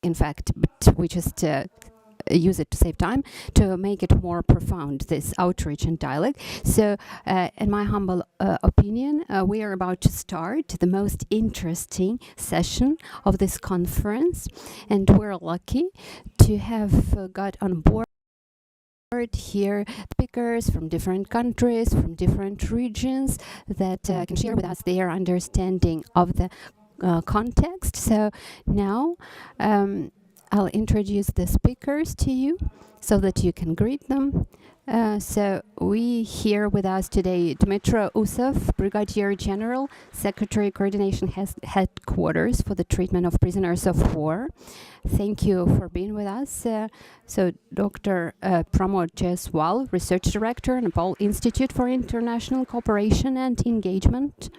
in fact, but we just use it to save time, to make it more profound, this outreach and dialogue. So in my humble opinion, we are about to start the most interesting session of this conference, and we're lucky to have got on board here speakers from different countries, from different regions, that can share with us their understanding of the context. So now I'll introduce the speakers to you so that you can greet them. So we here with us today, Dmytro Usov, Brigadier General, Secretary Coordination Headquarters for the Treatment of Prisoners of War. Thank you for being with us. So Dr. Pramod Jaiswal, Research Director, Nepal Institute for International Cooperation and Engagement.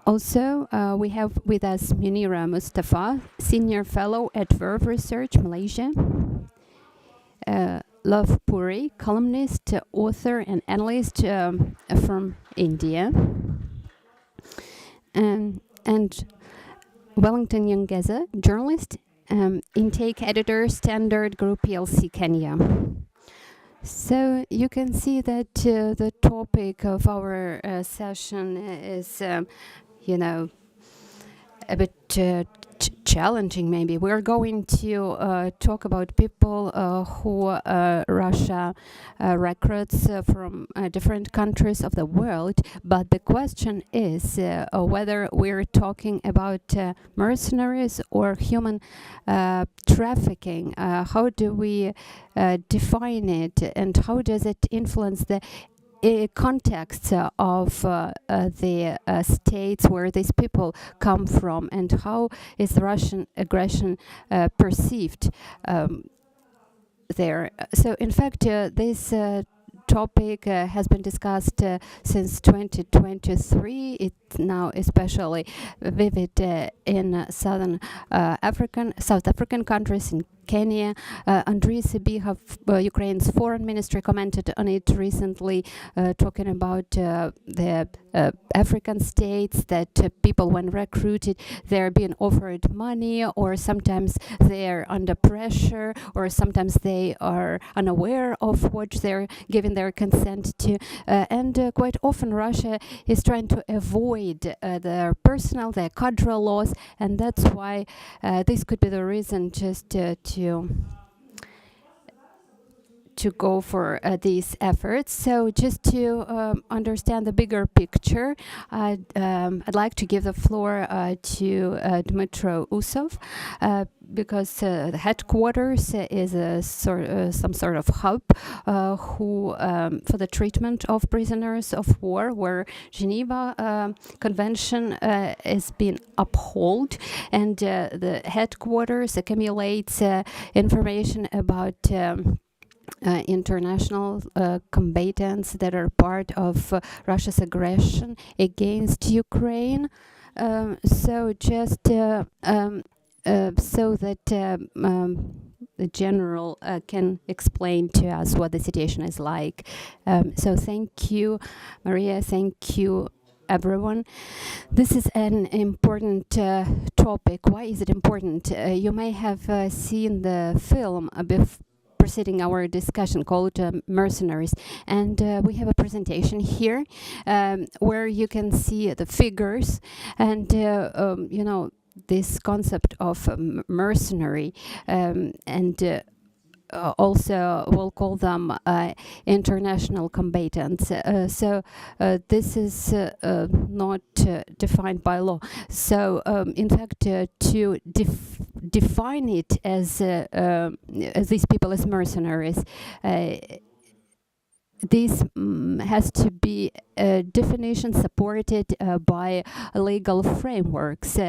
Also, we have with us Munira Mustafa, Senior Fellow at Verve Research, Malaysia. Love Puri, columnist, author, and analyst from India. And Wellington Nyongeza, journalist, intake editor, Standard Group PLC, Kenya. So you can see that the topic of our session is a bit challenging, maybe. We're going to talk about people who Russia recruits from different countries of the world, but the question is whether we're talking about mercenaries or human trafficking. How do we define it, and how does it influence the context of the states where these people come from, and how is Russian aggression perceived there. So in fact this topic has been discussed since 2023. It's now especially vivid in South African countries, in Kenya. Andriy Sybiha, Ukraine's foreign ministry, commented on it recently, talking about the African states, that people, when recruited, they're being offered money, or sometimes they're under pressure, or sometimes they are unaware of what they're giving their consent to. And quite often Russia is trying to avoid their personal, their cadre laws, and that's why this could be the reason just to go for these efforts. So just to understand the bigger picture, I'd like to give the floor to Dmytro Usov, because the headquarters is some sort of hub who for the treatment of prisoners of war, where Geneva Convention is being upheld, and the headquarters accumulates information about international combatants that are part of Russia's aggression against Ukraine. So just so that the general can explain to us what the situation is like. So thank you, Maria. Thank you, everyone. This is an important topic. Why is it important? You may have seen the film preceding our discussion, called Mercenaries, and we have a presentation here where you can see the figures, and this concept of mercenary, and also we'll call them international combatants. So this is not defined by law. So in fact, to define it as these people as mercenaries, this has to be a definition supported by legal frameworks.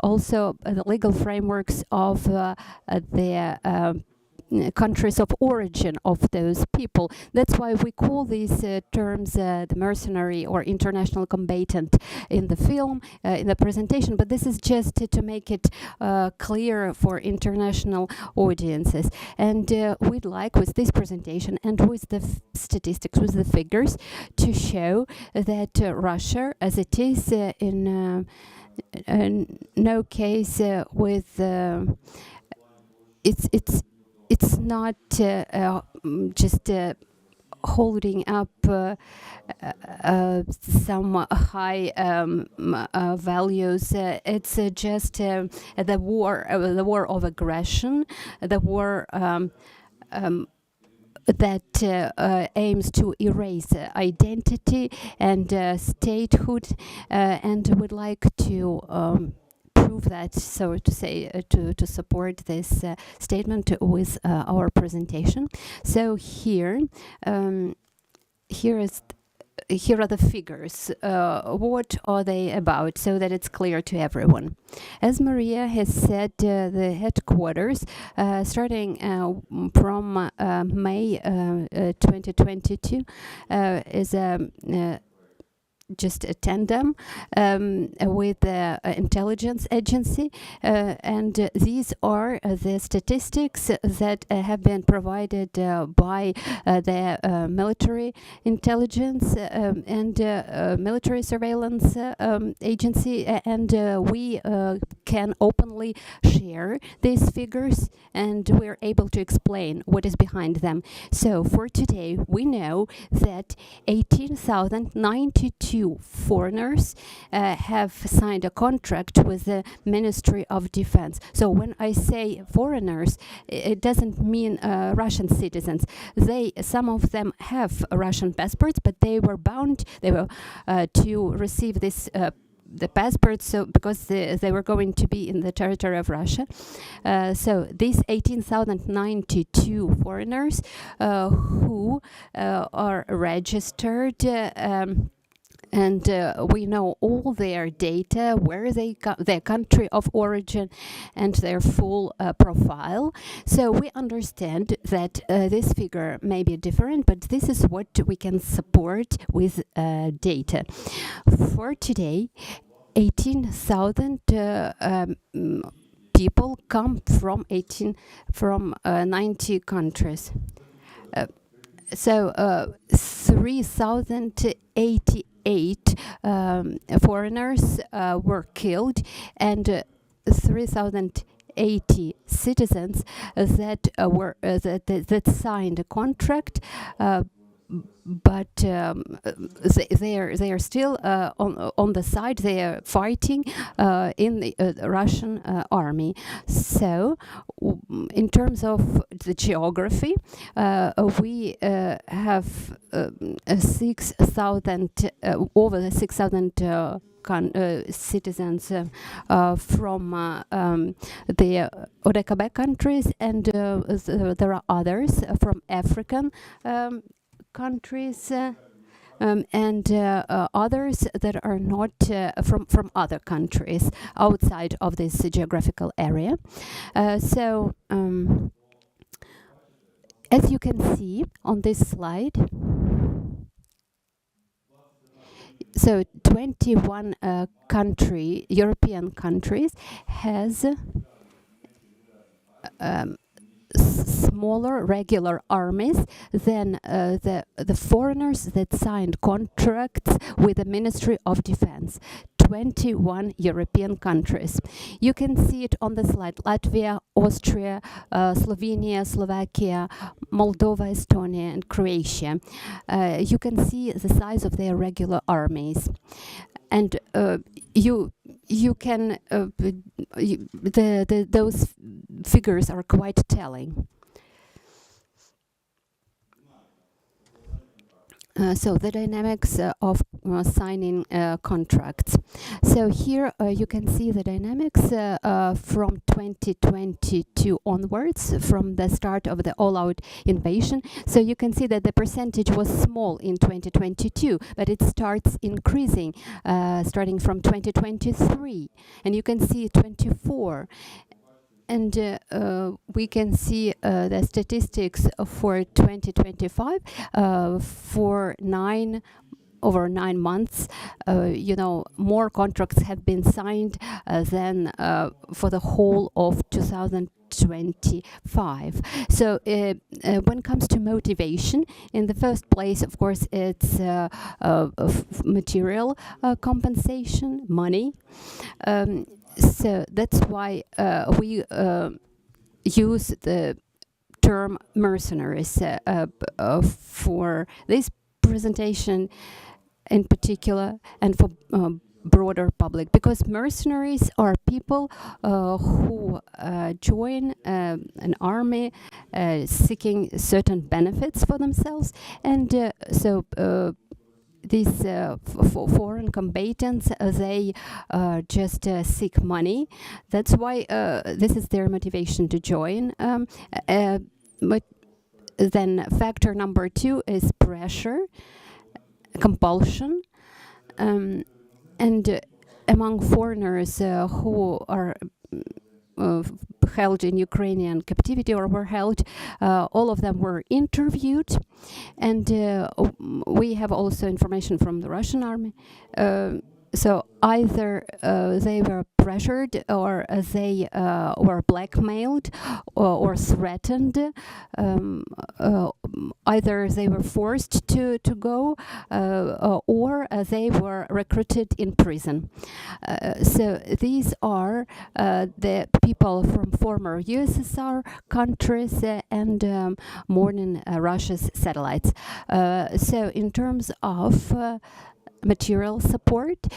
Also, the legal frameworks of the countries of origin of those people. That's why we call these terms the mercenary or international combatant in the film, in the presentation, but this is just to make it clear for international audiences. And we'd like, with this presentation and with the statistics, with the figures, to show that Russia, as it is in no case with it's not just holding up some high values. It's just the war of aggression, the war that aims to erase identity and statehood, and would like to prove that, so to say, to support this statement with our presentation. So here here are the figures. What are they about, so that it's clear to everyone? As Maria has said, the headquarters, starting from May 2022, is just a tandem with the intelligence agency, and these are the statistics that have been provided by the military intelligence and military surveillance agency, and we can openly share these figures, and we're able to explain what is behind them. So for today, we know that 18,092 foreigners have signed a contract with the Ministry of Defense. So when I say foreigners, it doesn't mean Russian citizens. Some of them have Russian passports, but they were bound to receive this the passports, so because they were going to be in the territory of Russia. So these 18,092 foreigners who are registered, and we know all their data, where they their country of origin, and their full profile. So we understand that this figure may be different, but this is what we can support with data. For today, 18,000 people come from 90 countries. So 3,088 foreigners were killed, and 3,080 citizens that were that signed a contract, but they are still on the side. They are fighting in the Russian army. So, in terms of the geography, we have 6,000 over 6,000 citizens from the ODKB countries, and there are others from African countries, and others that are not from other countries outside of this geographical area. So as you can see on this slide, so 21 European countries has smaller regular armies than the foreigners that signed contracts with the Ministry of Defense. 21 European countries. You can see it on the slide: Latvia, Austria, Slovenia, Slovakia, Moldova, Estonia, and Croatia. You can see the size of their regular armies. And you can those figures are quite telling. So the dynamics of signing contracts. So here you can see the dynamics from 2022 onwards, from the start of the all-out invasion. So you can see that the percentage was small in 2022, but it starts increasing starting from 2023, and you can see 24. And we can see the statistics for 2025 for over 9 months. More contracts have been signed than for the whole of 2024. 2025. So when it comes to motivation, in the first place, of course, it's material compensation, money. So that's why we use the term mercenaries for this presentation in particular, and for broader public, because mercenaries are people who join an army seeking certain benefits for themselves, and so these foreign combatants, they just seek money. That's why this is their motivation to join. But then factor number 2 is pressure, compulsion, and among foreigners who are held in Ukrainian captivity or were held, all of them were interviewed, and we have also information from the Russian army. So either they were pressured, or they were blackmailed or threatened. Either they were forced to go, or they were recruited in prison. So these are the people from former USSR countries and modern Russia's satellites. So in terms of material support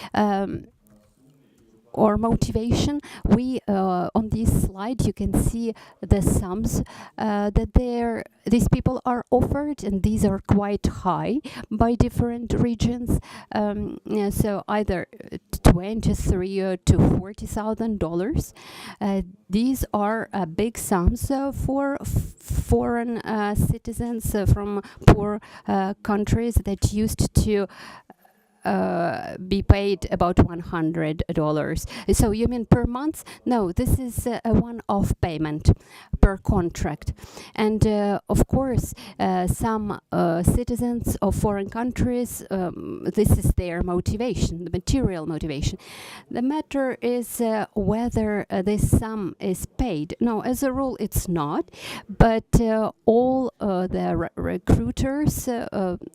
or motivation, we on this slide you can see the sums that these people are offered, and these are quite high by different regions. Yeah, so either $23,000 to $40,000. These are big sums for foreign citizens from poor countries that used to be paid about $100. So you mean per month? No, this is a one-off payment per contract. And of course, some citizens of foreign countries, this is their motivation, the material motivation. The matter is whether this sum is paid. No, as a rule, it's not. But all the recruiters,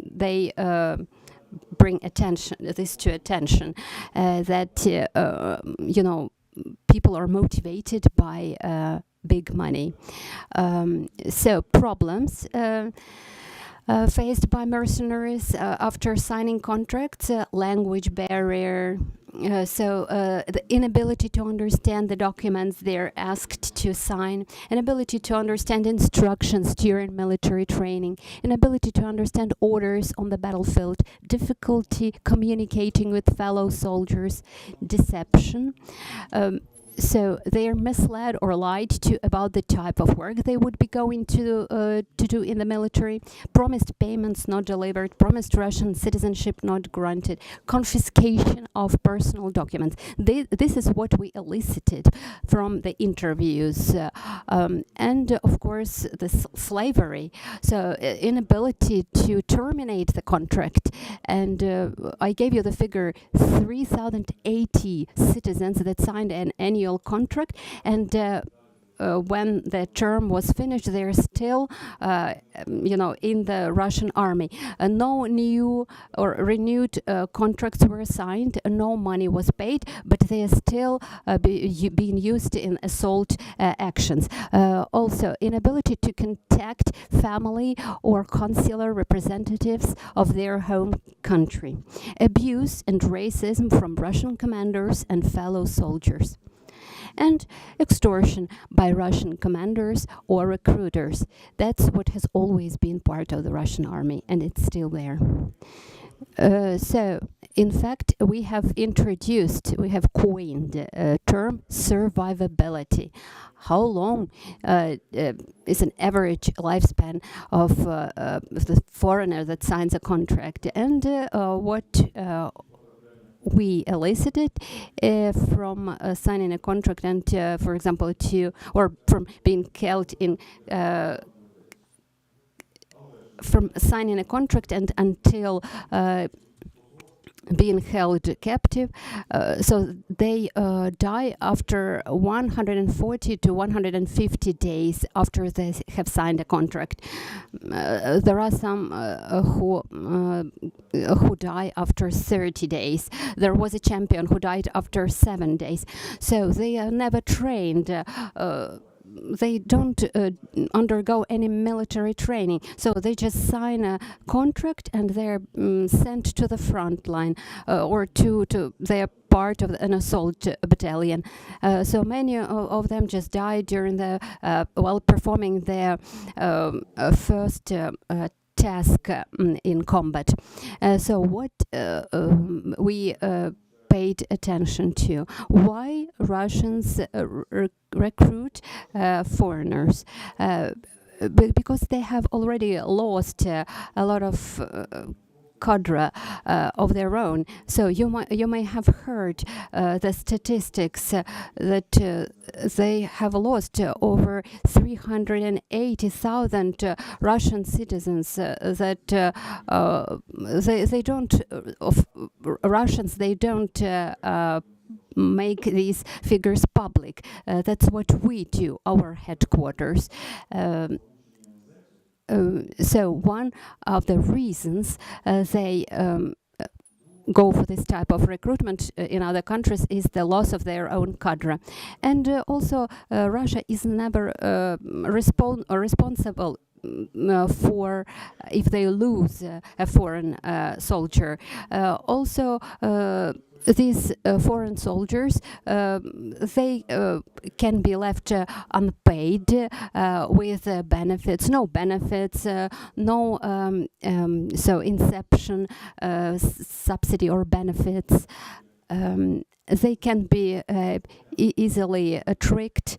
they bring this to attention, that you know, people are motivated by big money. So problems faced by mercenaries after signing contracts: language barrier. The inability to understand the documents they're asked to sign, inability to understand instructions during military training, inability to understand orders on the battlefield, difficulty communicating with fellow soldiers, deception. So they are misled or lied to about the type of work they would be going to do in the military, promised payments not delivered, promised Russian citizenship not granted, confiscation of personal documents. This is what we elicited from the interviews. And of course, the slavery. So inability to terminate the contract. And I gave you the figure, 3,080 citizens that signed an annual contract, and when the term was finished, they're still, you know, in the Russian army. No new or renewed contracts were signed, no money was paid, but they are still being used in assault actions. Also, inability to contact family or consular representatives of their home country. Abuse and racism from Russian commanders and fellow soldiers. And extortion by Russian commanders or recruiters. That's what has always been part of the Russian army, and it's still there. So, in fact, we have coined a term, survivability. How long is an average lifespan of the foreigner that signs a contract? And what we elicited from signing a contract and, for example, or from being held in, from signing a contract and until being held captive, so they die after 140 to 150 days after they have signed a contract. There are some who die after 30 days. There was a champion who died after 7 days. So they are never trained. They don't undergo any military training, so they just sign a contract and they're sent to the front line, or to they're part of an assault battalion. So many of them just died during the while performing their first task in combat. So what we paid attention to, why Russians recruit foreigners, because they have already lost a lot of cadre of their own. So you may have heard the statistics that they have lost over 380,000 Russian citizens. That they don't Russians, they don't make these figures public. That's what we do, our headquarters. So one of the reasons they go for this type of recruitment in other countries is the loss of their own cadre. And also Russia is never responsible for if they lose a foreign soldier. Also these foreign soldiers, they can be left unpaid with benefits, no benefits, no so inception subsidy or benefits. They can be easily tricked.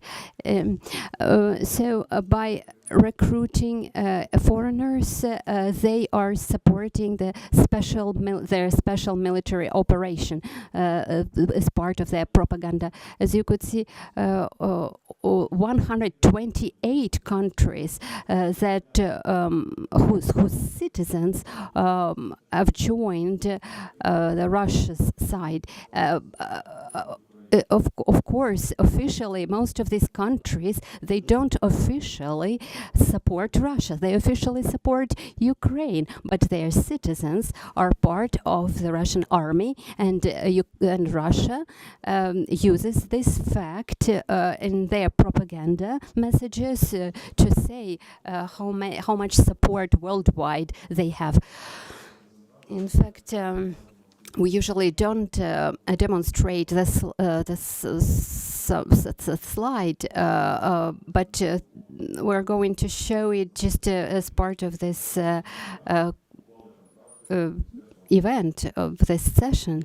So by recruiting foreigners, they are supporting the their special military operation as part of their propaganda. As you could see, 128 countries that whose citizens have joined the Russia's side. Of course, officially, most of these countries, they don't officially support Russia. They officially support Ukraine, but their citizens are part of the Russian army, and Russia uses this fact in their propaganda messages to say how much support worldwide they have. In fact, we usually don't demonstrate this slide, but we're going to show it just as part of this event, of this session.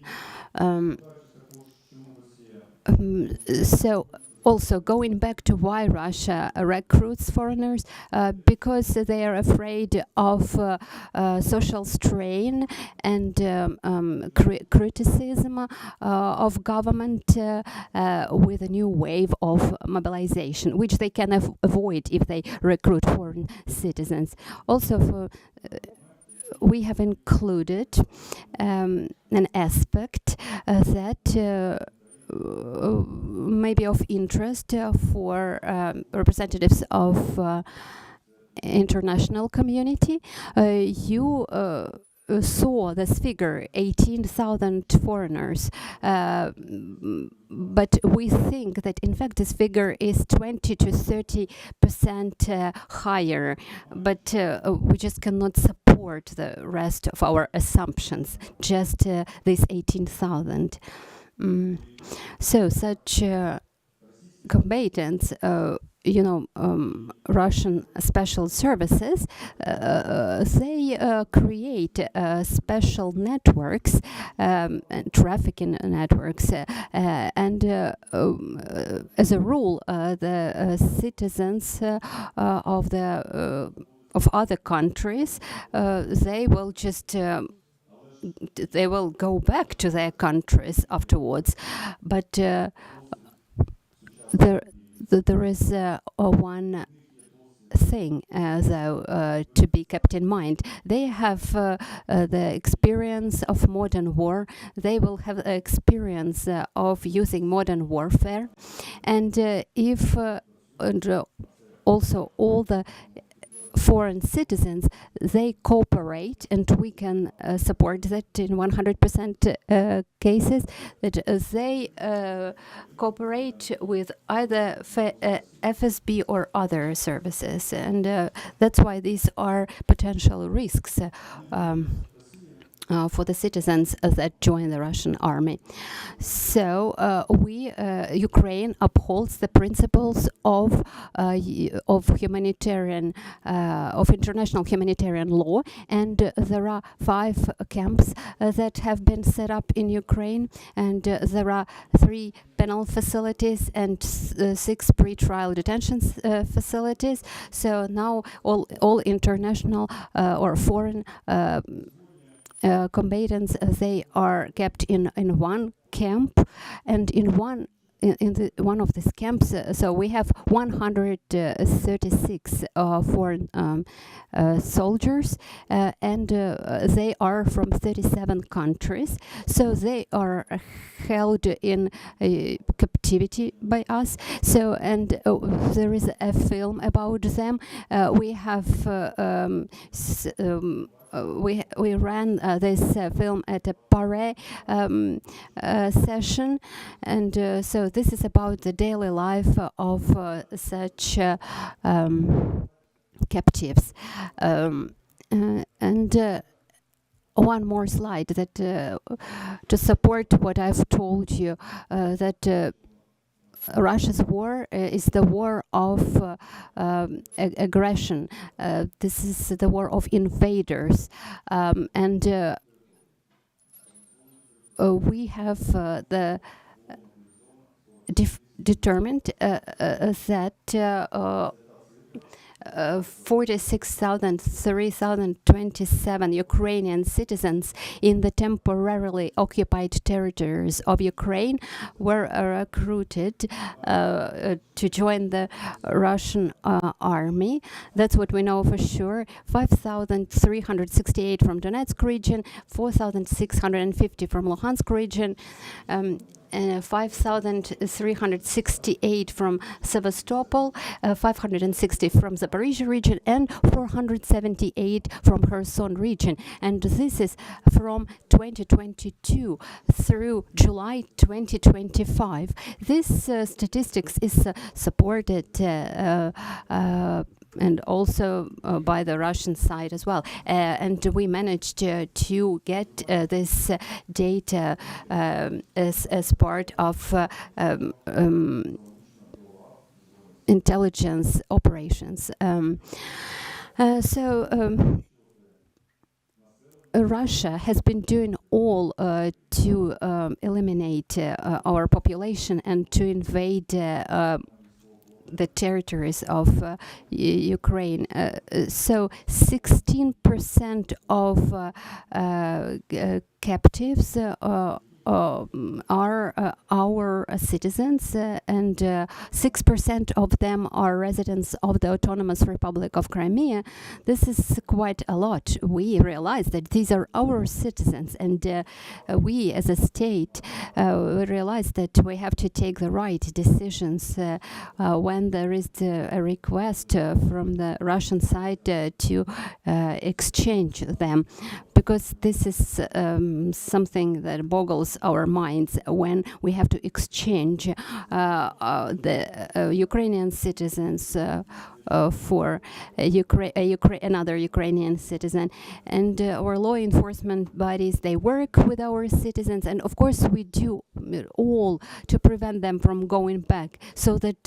So also going back to why Russia recruits foreigners, because they are afraid of social strain and criticism of government with a new wave of mobilization, which they can avoid if they recruit foreign citizens. Also, we have included an aspect that may be of interest for representatives of international community. You saw this figure, 18,000 foreigners, but we think that in fact this figure is 20 to 30% higher, but we just cannot support the rest of our assumptions, just this 18,000. So such combatants, Russian special services, they create special networks, trafficking networks, and as a rule, the citizens of other countries, they will just they will go back to their countries afterwards, but there is one thing, though, to be kept in mind. They have the experience of modern war. They will have the experience of using modern warfare, and if and also all the foreign citizens, they cooperate, and we can support that in 100% cases, that they cooperate with either FSB or other services, and that's why these are potential risks for the citizens that join the Russian army. So Ukraine upholds the principles of humanitarian, of international humanitarian law, and there are 5 camps that have been set up in Ukraine, and there are 3 penal facilities and 6 pre-trial detention facilities. So now all international or foreign combatants, they are kept in one camp, and in one of these camps, so we have 136 foreign soldiers, and they are from 37 countries. So they are held in captivity by us. So, and there is a film about them. We have we ran this film at a Paris session, and so this is about the daily life of such captives. And one more slide that to support what I've told you, that Russia's war is the war of aggression. This is the war of invaders, and we have the determined that 46,327 Ukrainian citizens in the temporarily occupied territories of Ukraine were recruited to join the Russian army. That's what we know for sure. 5,368 from Donetsk region, 4,650 from Luhansk region, 5,368 from Sevastopol, 560 from Zaporizhia region, and 478 from Kherson region. And this is from 2022 through July 2025. This statistics is supported and also by the Russian side as well. And we managed to get this data as part of intelligence operations. Russia has been doing all to eliminate our population and to invade the territories of Ukraine. So 16% of captives are our citizens, and 6% of them are residents of the Autonomous Republic of Crimea. This is quite a lot. We realize that these are our citizens, and we as a state we realize that we have to take the right decisions when there is a request from the Russian side to exchange them, because this is something that boggles our minds when we have to exchange the Ukrainian citizens for another Ukrainian citizen. And our law enforcement bodies, they work with our citizens, and of course we do all to prevent them from going back, so that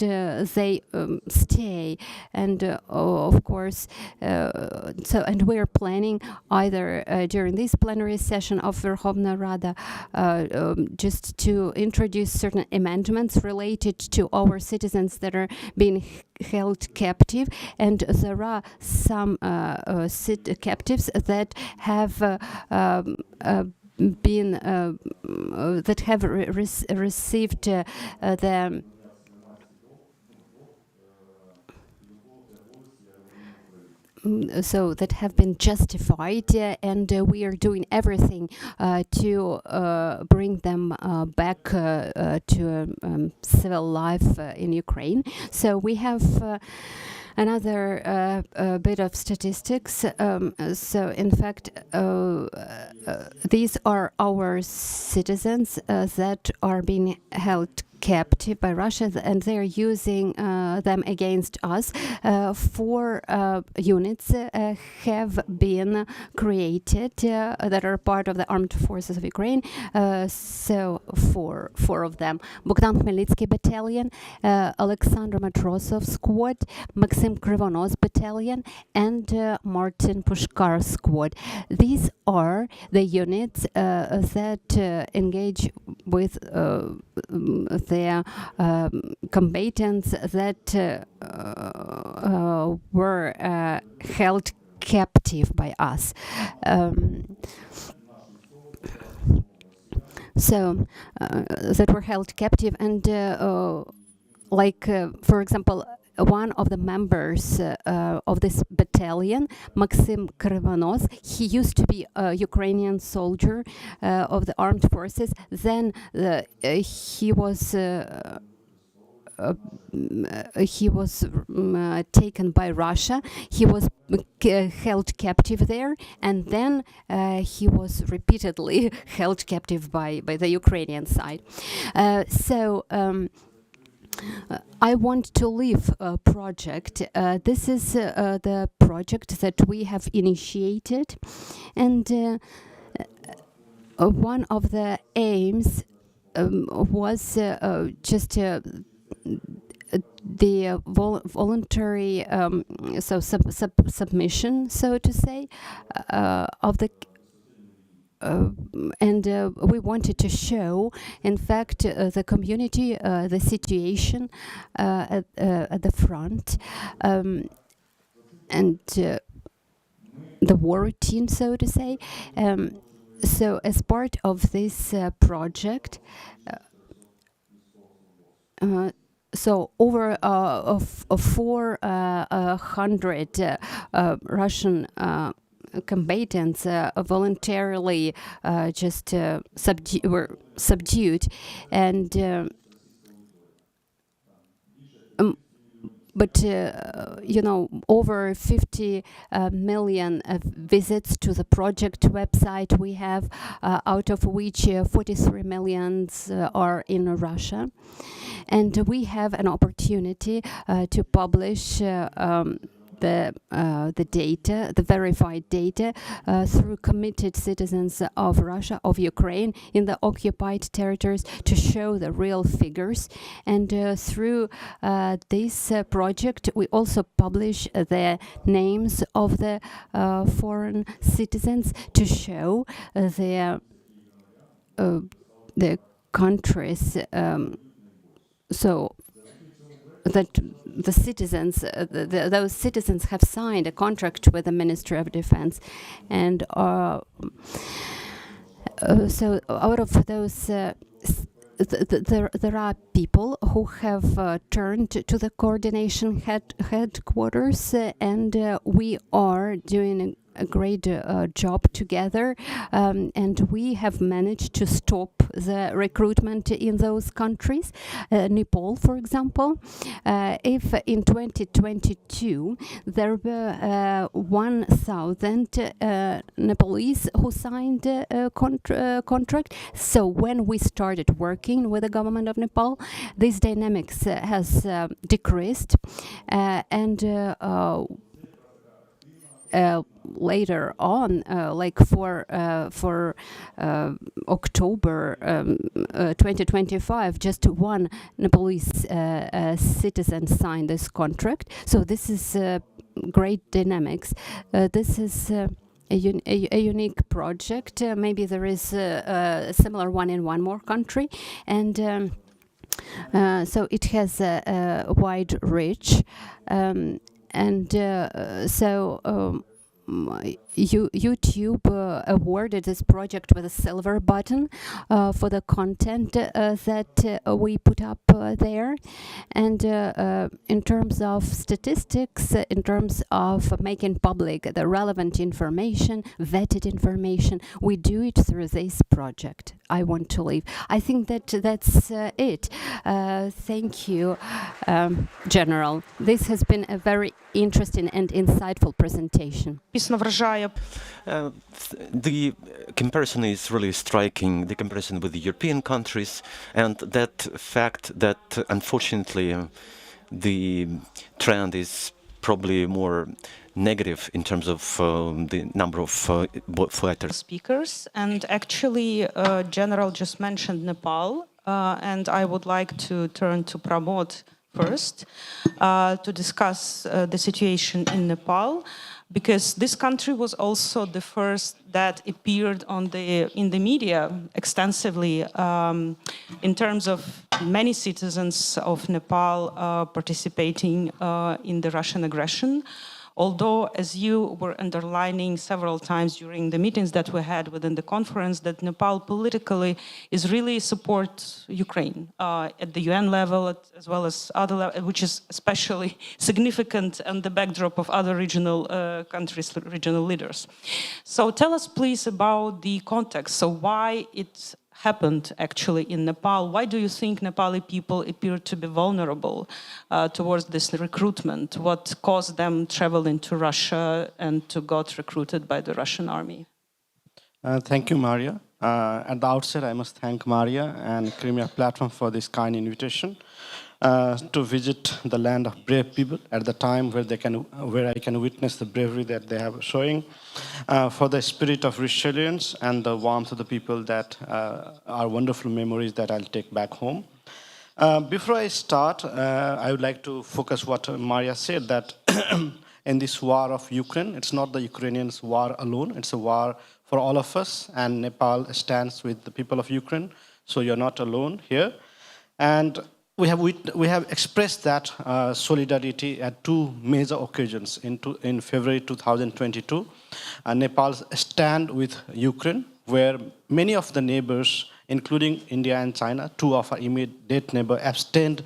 they stay. And of course, and we are planning either during this plenary session of Verkhovna Rada just to introduce certain amendments related to our citizens that are being held captive, and there are some captives that have been that have received the so that have been justified, and we are doing everything to bring them back to civil life in Ukraine. So we have another bit of statistics. So in fact, these are our citizens that are being held captive by Russia, and they're using them against us. 4 units have been created that are part of the armed forces of Ukraine. So four of them: Bogdan Khmelnytsky battalion, Alexander Matrosov squad, Maxim Krivonos battalion, and Martin Pushkar squad. These are the units that engage with their combatants that were held captive by us. So that were held captive, and for example, one of the members of this battalion, Maxim Krivonos, he used to be a Ukrainian soldier of the armed forces. Then he was taken by Russia. He was held captive there, and then he was repeatedly held captive by the Ukrainian side. I want to live project. This is the project that we have initiated, and one of the aims was just the voluntary submission, so to say, of the and we wanted to show, in fact, the community, the situation at the front, and the war routine, so to say. So as part of this project, so over 400 Russian combatants voluntarily just were subdued, and but over 50 million visits to the project website we have, out of which 43 millions are in Russia, and we have an opportunity to publish the data, the verified data, through committed citizens of Russia, of Ukraine, in the occupied territories, to show the real figures. And through this project, we also publish the names of the foreign citizens to show the countries, so that the citizens, those citizens have signed a contract with the Ministry of Defense, and so out of those, there are people who have turned to the coordination headquarters, and we are doing a great job together, and we have managed to stop the recruitment in those countries. Nepal, for example, if in 2022 there were 1,000 Nepalese who signed a contract, so when we started working with the government of Nepal, this dynamics has decreased, and later on, like for October 2025, just one Nepalese citizen signed this contract. So this is great dynamics. This is a unique project. Maybe there is a similar one in one more country, and so it has a wide reach. And so YouTube awarded this project with a silver button for the content that we put up there. And in terms of statistics, in terms of making public the relevant information, vetted information, we do it through this project. I want to leave. I think that that's it. Thank you, General. This has been a very interesting and insightful presentation. The comparison is really striking, the comparison with the European countries, and that fact that unfortunately the trend is probably more negative in terms of the number of fighters. Speakers, and actually General just mentioned Nepal, and I would like to turn to Pramod first to discuss the situation in Nepal, because this country was also the first that appeared in the media extensively in terms of many citizens of Nepal participating in the Russian aggression. Although, as you were underlining several times during the meetings that we had within the conference, that Nepal politically is really support Ukraine at the UN level as well as other levels, which is especially significant on the backdrop of other regional countries, regional leaders. So tell us please about the context. So why it happened actually in Nepal? Why do you think Nepali people appear to be vulnerable towards this recruitment? What caused them traveling to Russia and to got recruited by the Russian army? Thank you, Maria. At the outset, I must thank Maria and Crimea Platform for this kind invitation to visit the land of brave people at the time where I can witness the bravery that they are showing, for the spirit of resilience and the warmth of the people that are wonderful memories that I'll take back home. Before I start, I would like to focus what Maria said, that in this war of Ukraine, it's not the Ukrainians' war alone, it's a war for all of us, and Nepal stands with the people of Ukraine, so you're not alone here. And we have expressed that solidarity at two major occasions. In February 2022, Nepal's stand with Ukraine, where many of the neighbors, including India and China, two of our immediate neighbors, abstained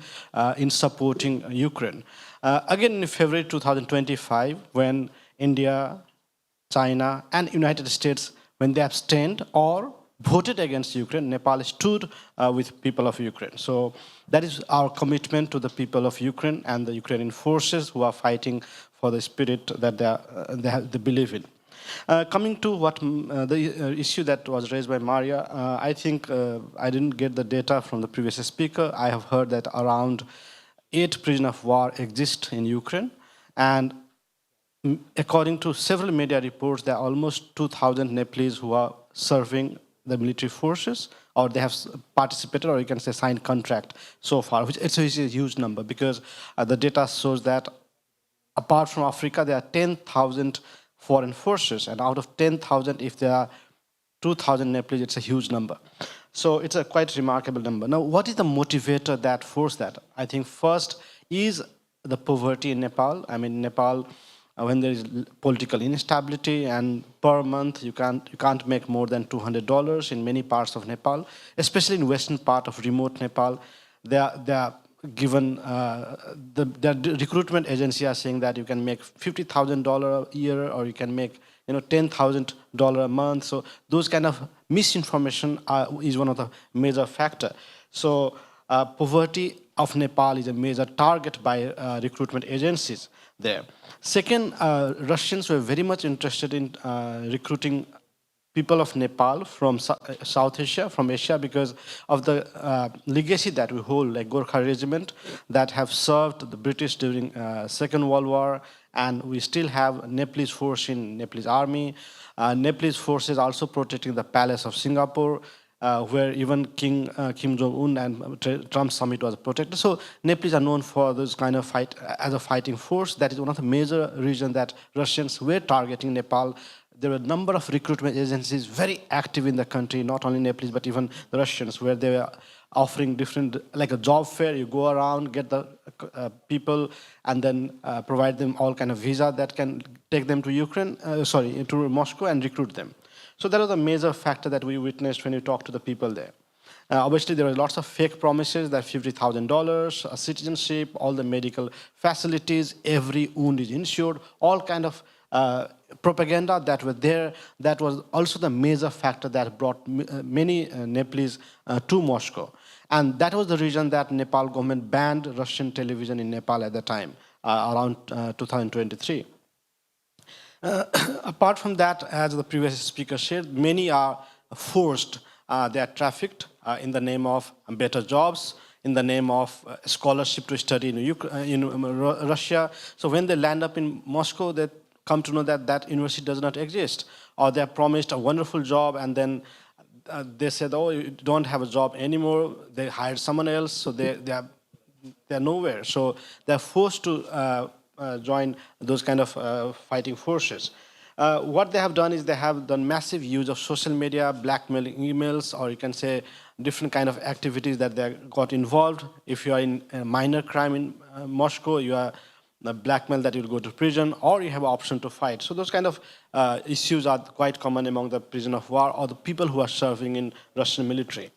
in supporting Ukraine. Again, in February 2025, when India, China, and United States, when they abstained or voted against Ukraine, Nepal stood with people of Ukraine. So that is our commitment to the people of Ukraine and the Ukrainian forces who are fighting for the spirit that they believe in. Coming to what the issue that was raised by Maria, I think I didn't get the data from the previous speaker. I have heard that around 8 prisoners of war exist in Ukraine, and according to several media reports, there are almost 2,000 Nepalese who are serving the military forces, or they have participated, or you can say signed contract so far, which is a huge number, because the data shows that apart from Africa, there are 10,000 foreign forces, and out of 10,000, if there are 2,000 Nepalese, it's a huge number. So it's a quite remarkable number. Now, what is the motivator that forced that? I think first is the poverty in Nepal. I mean, Nepal, when there is political instability, and per month you can't make more than $200 in many parts of Nepal, especially in western part of remote Nepal. They are given the recruitment agency are saying that you can make $50,000 a year, or you can make $10,000 a month. So those kind of misinformation is one of the major factor. So poverty of Nepal is a major target by recruitment agencies there. Second, Russians were very much interested in recruiting people of Nepal from South Asia, from Asia, because of the legacy that we hold, like Gorkha Regiment, that have served the British during Second World War, and we still have Nepalese force in Nepalese army. Nepalese forces also protecting the Palace of Singapore, where even King Kim Jong-un and Trump summit was protected. So Nepalese are known for this kind of fight as a fighting force. That is one of the major reasons that Russians were targeting Nepal. There were a number of recruitment agencies very active in the country, not only Nepalese, but even the Russians, where they were offering different, like a job fair. You go around, get the people, and then provide them all kind of visa that can take them to Ukraine, to Moscow, and recruit them. So that was a major factor that we witnessed when we talked to the people there. Obviously, there were lots of fake promises that $50,000, a citizenship, all the medical facilities, every wound is insured, all kind of propaganda that were there. That was also the major factor that brought many Nepalese to Moscow. And that was the reason that Nepal government banned Russian television in Nepal at the time, around 2023. Apart from that, as the previous speaker said, many are forced, they are trafficked in the name of better jobs, in the name of scholarship to study in Russia. So when they land up in Moscow, they come to know that that university does not exist, or they are promised a wonderful job, and then they said, oh, you don't have a job anymore. They hired someone else, so they're nowhere. So they're forced to join those kind of fighting forces. What they have done is they have done massive use of social media, blackmailing emails, or you can say different kind of activities that they got involved. If you are in a minor crime in Moscow, you are blackmail that you'll go to prison, or you have an option to fight. So those kind of issues are quite common among the prisoner of war or the people who are serving in Russian military.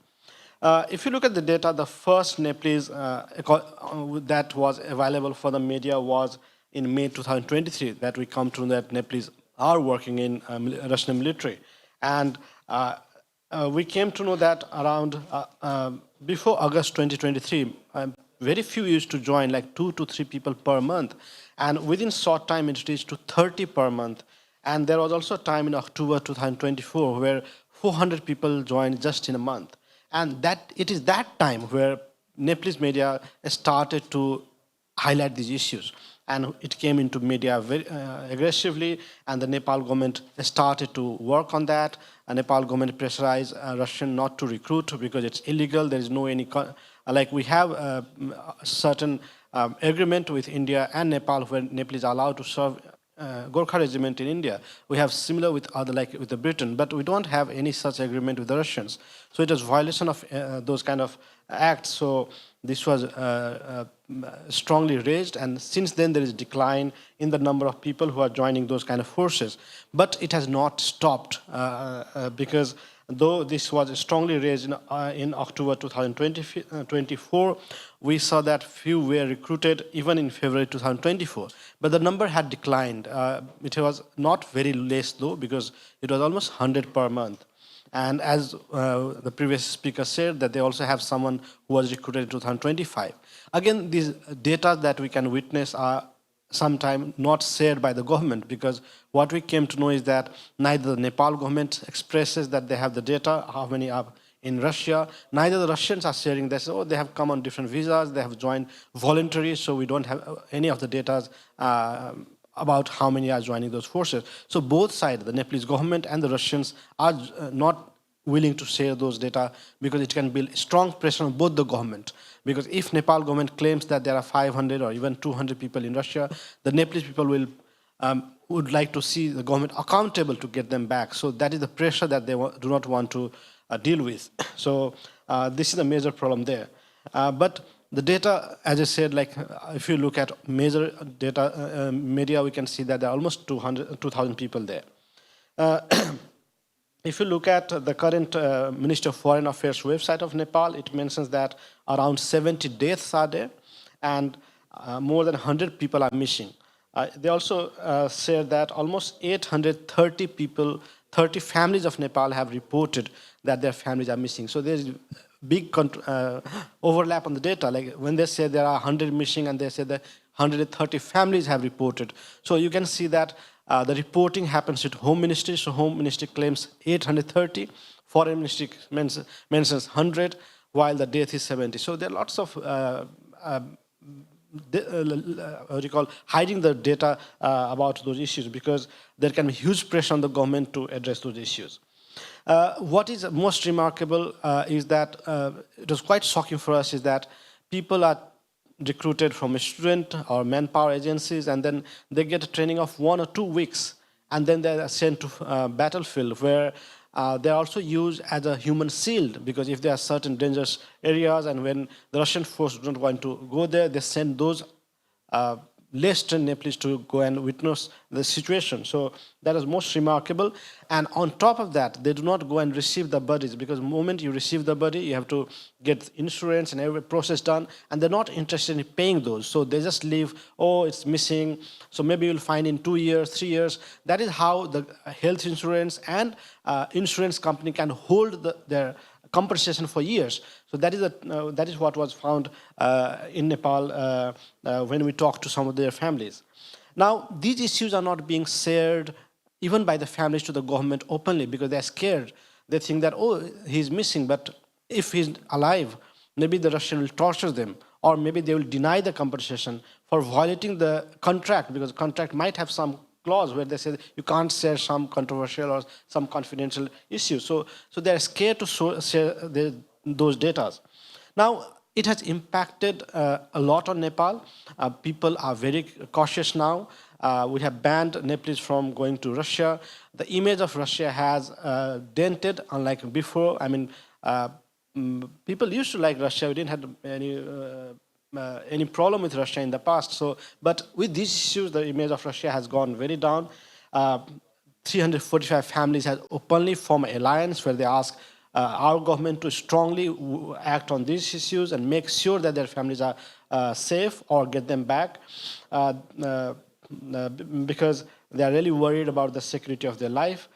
If you look at the data, the first Nepalese that was available for the media was in May 2023, that we come to that Nepalese are working in Russian military. And we came to know that around, before August 2023, very few used to join, like 2 to 3 people per month. And within short time, it reached to 30 per month. And there was also a time in October 2024 where 400 people joined just in a month. And that it is that time where Nepalese media started to highlight these issues. And it came into media very aggressively, and the Nepal government started to work on that. Nepal government pressurized Russian not to recruit because it's illegal. There is no any, like we have a certain agreement with India and Nepal where Nepalese are allowed to serve Gorkha regiment in India. We have similar with other, like with the Britain, but we don't have any such agreement with the Russians. So it was violation of those kind of acts. So this was strongly raised, and since then there is a decline in the number of people who are joining those kind of forces. But it has not stopped because though this was strongly raised in October 2024, we saw that few were recruited even in February 2024. But the number had declined. It was not very less though, because it was almost 100 per month. And as the previous speaker said, that they also have someone who was recruited in 2025. Again, these data that we can witness are sometimes not shared by the government, because what we came to know is that neither the Nepal government expresses that they have the data, how many are in Russia, neither the Russians are sharing this, oh, they have come on different visas, they have joined voluntary, so we don't have any of the data about how many are joining those forces. So both sides, the Nepalese government and the Russians, are not willing to share those data because it can build strong pressure on both the government. Because if Nepal government claims that there are 500 or even 200 people in Russia, the Nepalese people would like to see the government accountable to get them back. So that is the pressure that they do not want to deal with. So this is a major problem there. But the data, as I said, like if you look at major data media, we can see that there are almost 2,000 people there. If you look at the current Minister of Foreign Affairs website of Nepal, it mentions that around 70 deaths are there, and more than 100 people are missing. They also said that almost 830 people, 30 families of Nepal have reported that their families are missing. So there's big overlap on the data. Like when they say there are 100 missing, and they say that 130 families have reported. So you can see that the reporting happens with Home Ministry. So Home Ministry claims 830, Foreign Ministry mentions 100, while the death is 70. So there are lots of hiding the data about those issues, because there can be huge pressure on the government to address those issues. What is most remarkable is that it was quite shocking for us is that people are recruited from a student or manpower agencies, and then they get a training of 1 or 2 weeks, and then they are sent to battlefield where they're also used as a human shield, because if there are certain dangerous areas and when the Russian force don't want to go there, they send those less trained Nepalese to go and witness the situation. So that is most remarkable. And on top of that, they do not go and receive the bodies, because the moment you receive the body, you have to get insurance and every process done, and they're not interested in paying those. So they just leave, oh, it's missing, so maybe you'll find in 2 years, 3 years. That is how the health insurance and insurance company can hold their compensation for years. So that is what was found in Nepal when we talked to some of their families. Now, these issues are not being shared even by the families to the government openly, because they're scared. They think that, oh, he's missing, but if he's alive, maybe the Russian will torture them, or maybe they will deny the compensation for violating the contract, because the contract might have some clause where they say you can't share some controversial or some confidential issue. So they're scared to share those data. Now, it has impacted a lot on Nepal. People are very cautious now. We have banned Nepalese from going to Russia. The image of Russia has dented, unlike before. I mean, people used to like Russia. We didn't have any problem with Russia in the past. So, but with these issues, the image of Russia has gone very down. 345 families have openly formed an alliance where they ask our government to strongly act on these issues and make sure that their families are safe or get them back, because they are really worried about the security of their life.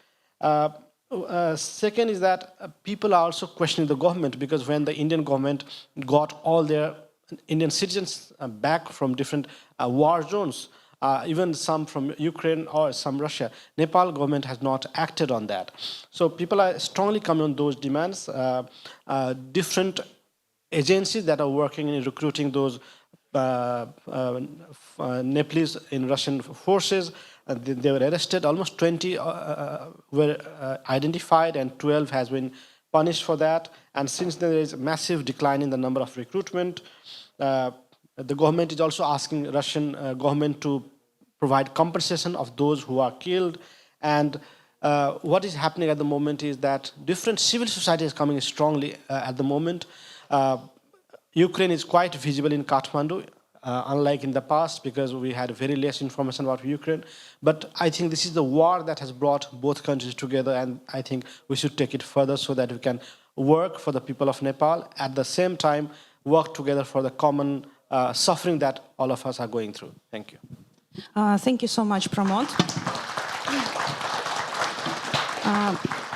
Second is that people are also questioning the government, because when the Indian government got all their Indian citizens back from different war zones, even some from Ukraine or some Russia, Nepal government has not acted on that. So people are strongly coming on those demands. Different agencies that are working in recruiting those Nepalese in Russian forces, they were arrested. Almost 20 were identified, and 12 has been punished for that. And since then, there is a massive decline in the number of recruitment. The government is also asking Russian government to provide compensation of those who are killed. And what is happening at the moment is that different civil society is coming strongly at the moment. Ukraine is quite visible in Kathmandu, unlike in the past, because we had very less information about Ukraine. But I think this is the war that has brought both countries together, and I think we should take it further so that we can work for the people of Nepal, at the same time work together for the common suffering that all of us are going through. Thank you. Thank you so much, Pramod.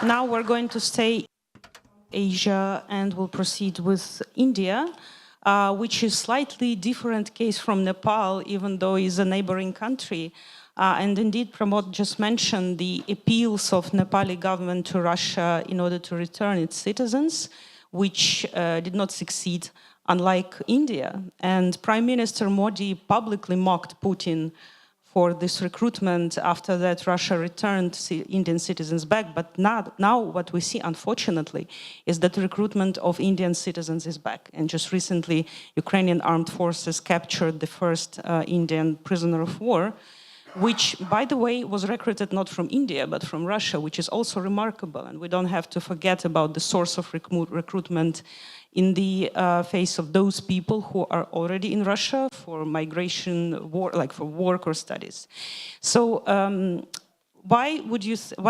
Now we're going to stay in Asia and we'll proceed with India, which is slightly different case from Nepal, even though it's a neighboring country. And indeed, Pramod just mentioned the appeals of Nepali government to Russia in order to return its citizens, which did not succeed, unlike India. And Prime Minister Modi publicly mocked Putin for this recruitment. After that, Russia returned Indian citizens back. But now what we see, unfortunately, is that the recruitment of Indian citizens is back. And just recently, Ukrainian armed forces captured the first Indian prisoner of war, which, by the way, was recruited not from India, but from Russia, which is also remarkable. And we don't have to forget about the source of recruitment in the face of those people who are already in Russia for migration, like for work or studies. So why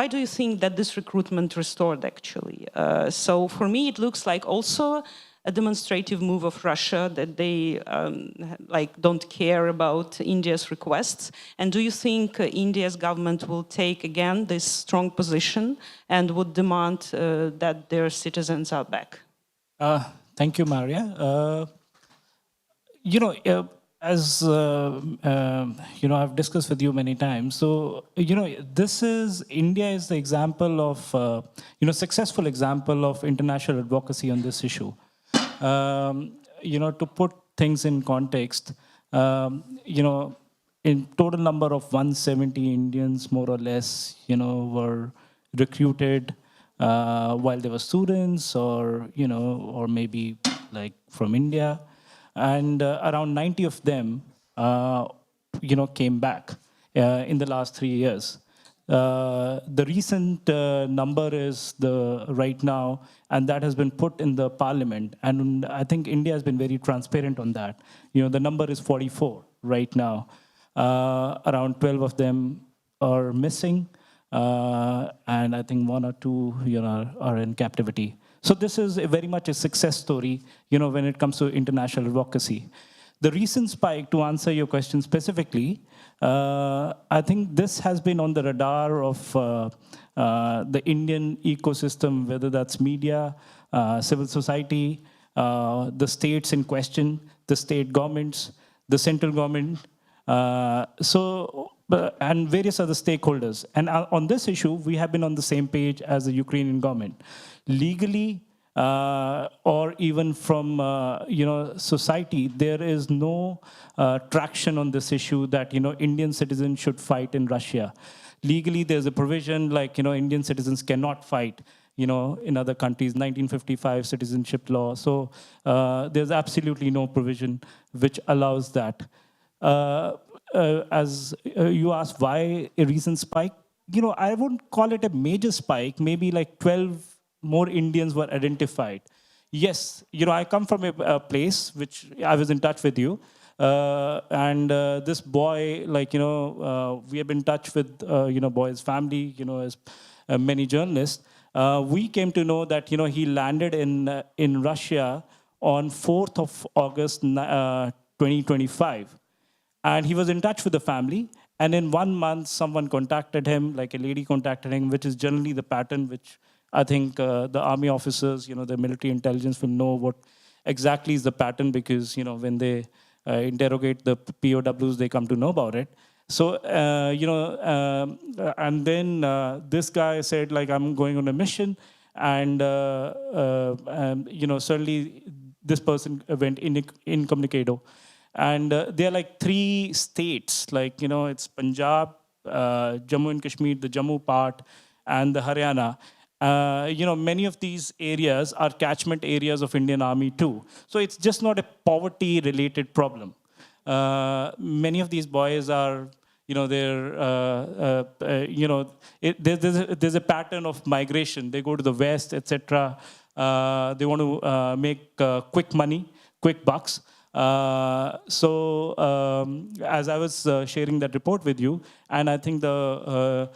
do you think that this recruitment restored, actually? So for me, it looks like also a demonstrative move of Russia, that they don't care about India's requests. And do you think India's government will take again this strong position and would demand that their citizens are back? Thank you, Maria. As I've discussed with you many times. So India is the example of successful example of international advocacy on this issue. To put things in context, in total number of 170 Indians, more or less, were recruited while they were students, or maybe like from India, and around 90 of them, came back in the last 3 years. The recent number is right now, and that has been put in the parliament. And I think India has been very transparent on that. The number is 44 right now. Around 12 of them are missing, and I think one or two, are in captivity. So this is very much a success story, when it comes to international advocacy. The recent spike, to answer your question specifically, I think this has been on the radar of the Indian ecosystem, whether that's media, civil society, the states in question, the state governments, the central government, and various other stakeholders. And on this issue, we have been on the same page as the Ukrainian government. Legally, or even from society, there is no traction on this issue that Indian citizens should fight in Russia. Legally, there's a provision like Indian citizens cannot fight in other countries, 1955 citizenship law. So there's absolutely no provision which allows that. As you asked, why a recent spike? I wouldn't call it a major spike. Maybe like 12 more Indians were identified. Yes, I come from a place which I was in touch with you. And this boy, we have been in touch with, boy's family, as many journalists. We came to know that, he landed in Russia on 4th of August, 2025. And he was in touch with the family. And in 1 month, someone contacted him, like a lady contacted him, which is generally the pattern which I think the army officers, the military intelligence will know what exactly is the pattern, because, when they interrogate the POWs, they come to know about it. So, and then this guy said, like, I'm going on a mission. And, suddenly this person went incommunicado. And there are like 3 states, like, it's Punjab, Jammu and Kashmir, the Jammu part, and the Haryana. Many of these areas are catchment areas of Indian Army too. So it's just not a poverty-related problem. Many of these boys are, there's a pattern of migration. They go to the West, etc. They want to make quick money, quick bucks. As I was sharing that report with you, and I think the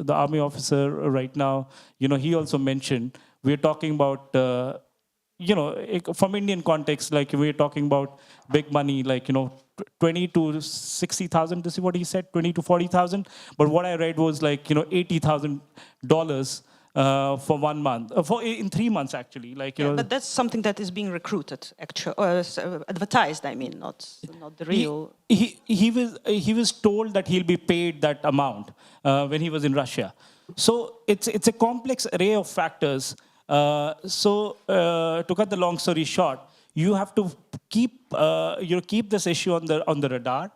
army officer right now, he also mentioned, we're talking about, from Indian context, like we're talking about big money, like, 20 to 60,000, this is what he said, 20 to 40,000. But what I read was like, $80,000 for 1 month, in 3 months actually, like but that's something that is being recruited, actually, advertised. I mean, not the real. He was told that he'll be paid that amount when he was in Russia. So it's a complex array of factors. To cut the long story short, you have to keep this issue on the radar,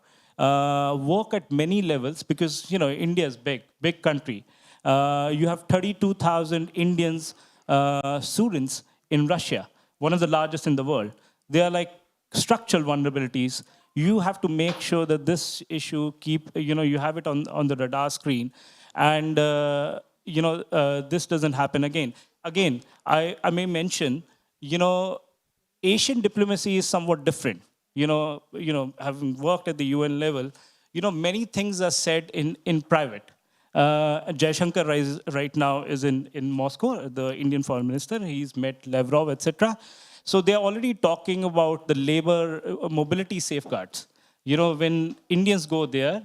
work at many levels, because India is big country. You have 32,000 Indians, students in Russia, one of the largest in the world. They are like structural vulnerabilities. You have to make sure that this issue you have it on the radar screen, and this doesn't happen again. Again, I may mention, Asian diplomacy is somewhat different. Having worked at the UN level, many things are said in private. Jaishankar right now is in Moscow, the Indian foreign minister. He's met Lavrov, etc. So they're already talking about the labor mobility safeguards. When Indians go there,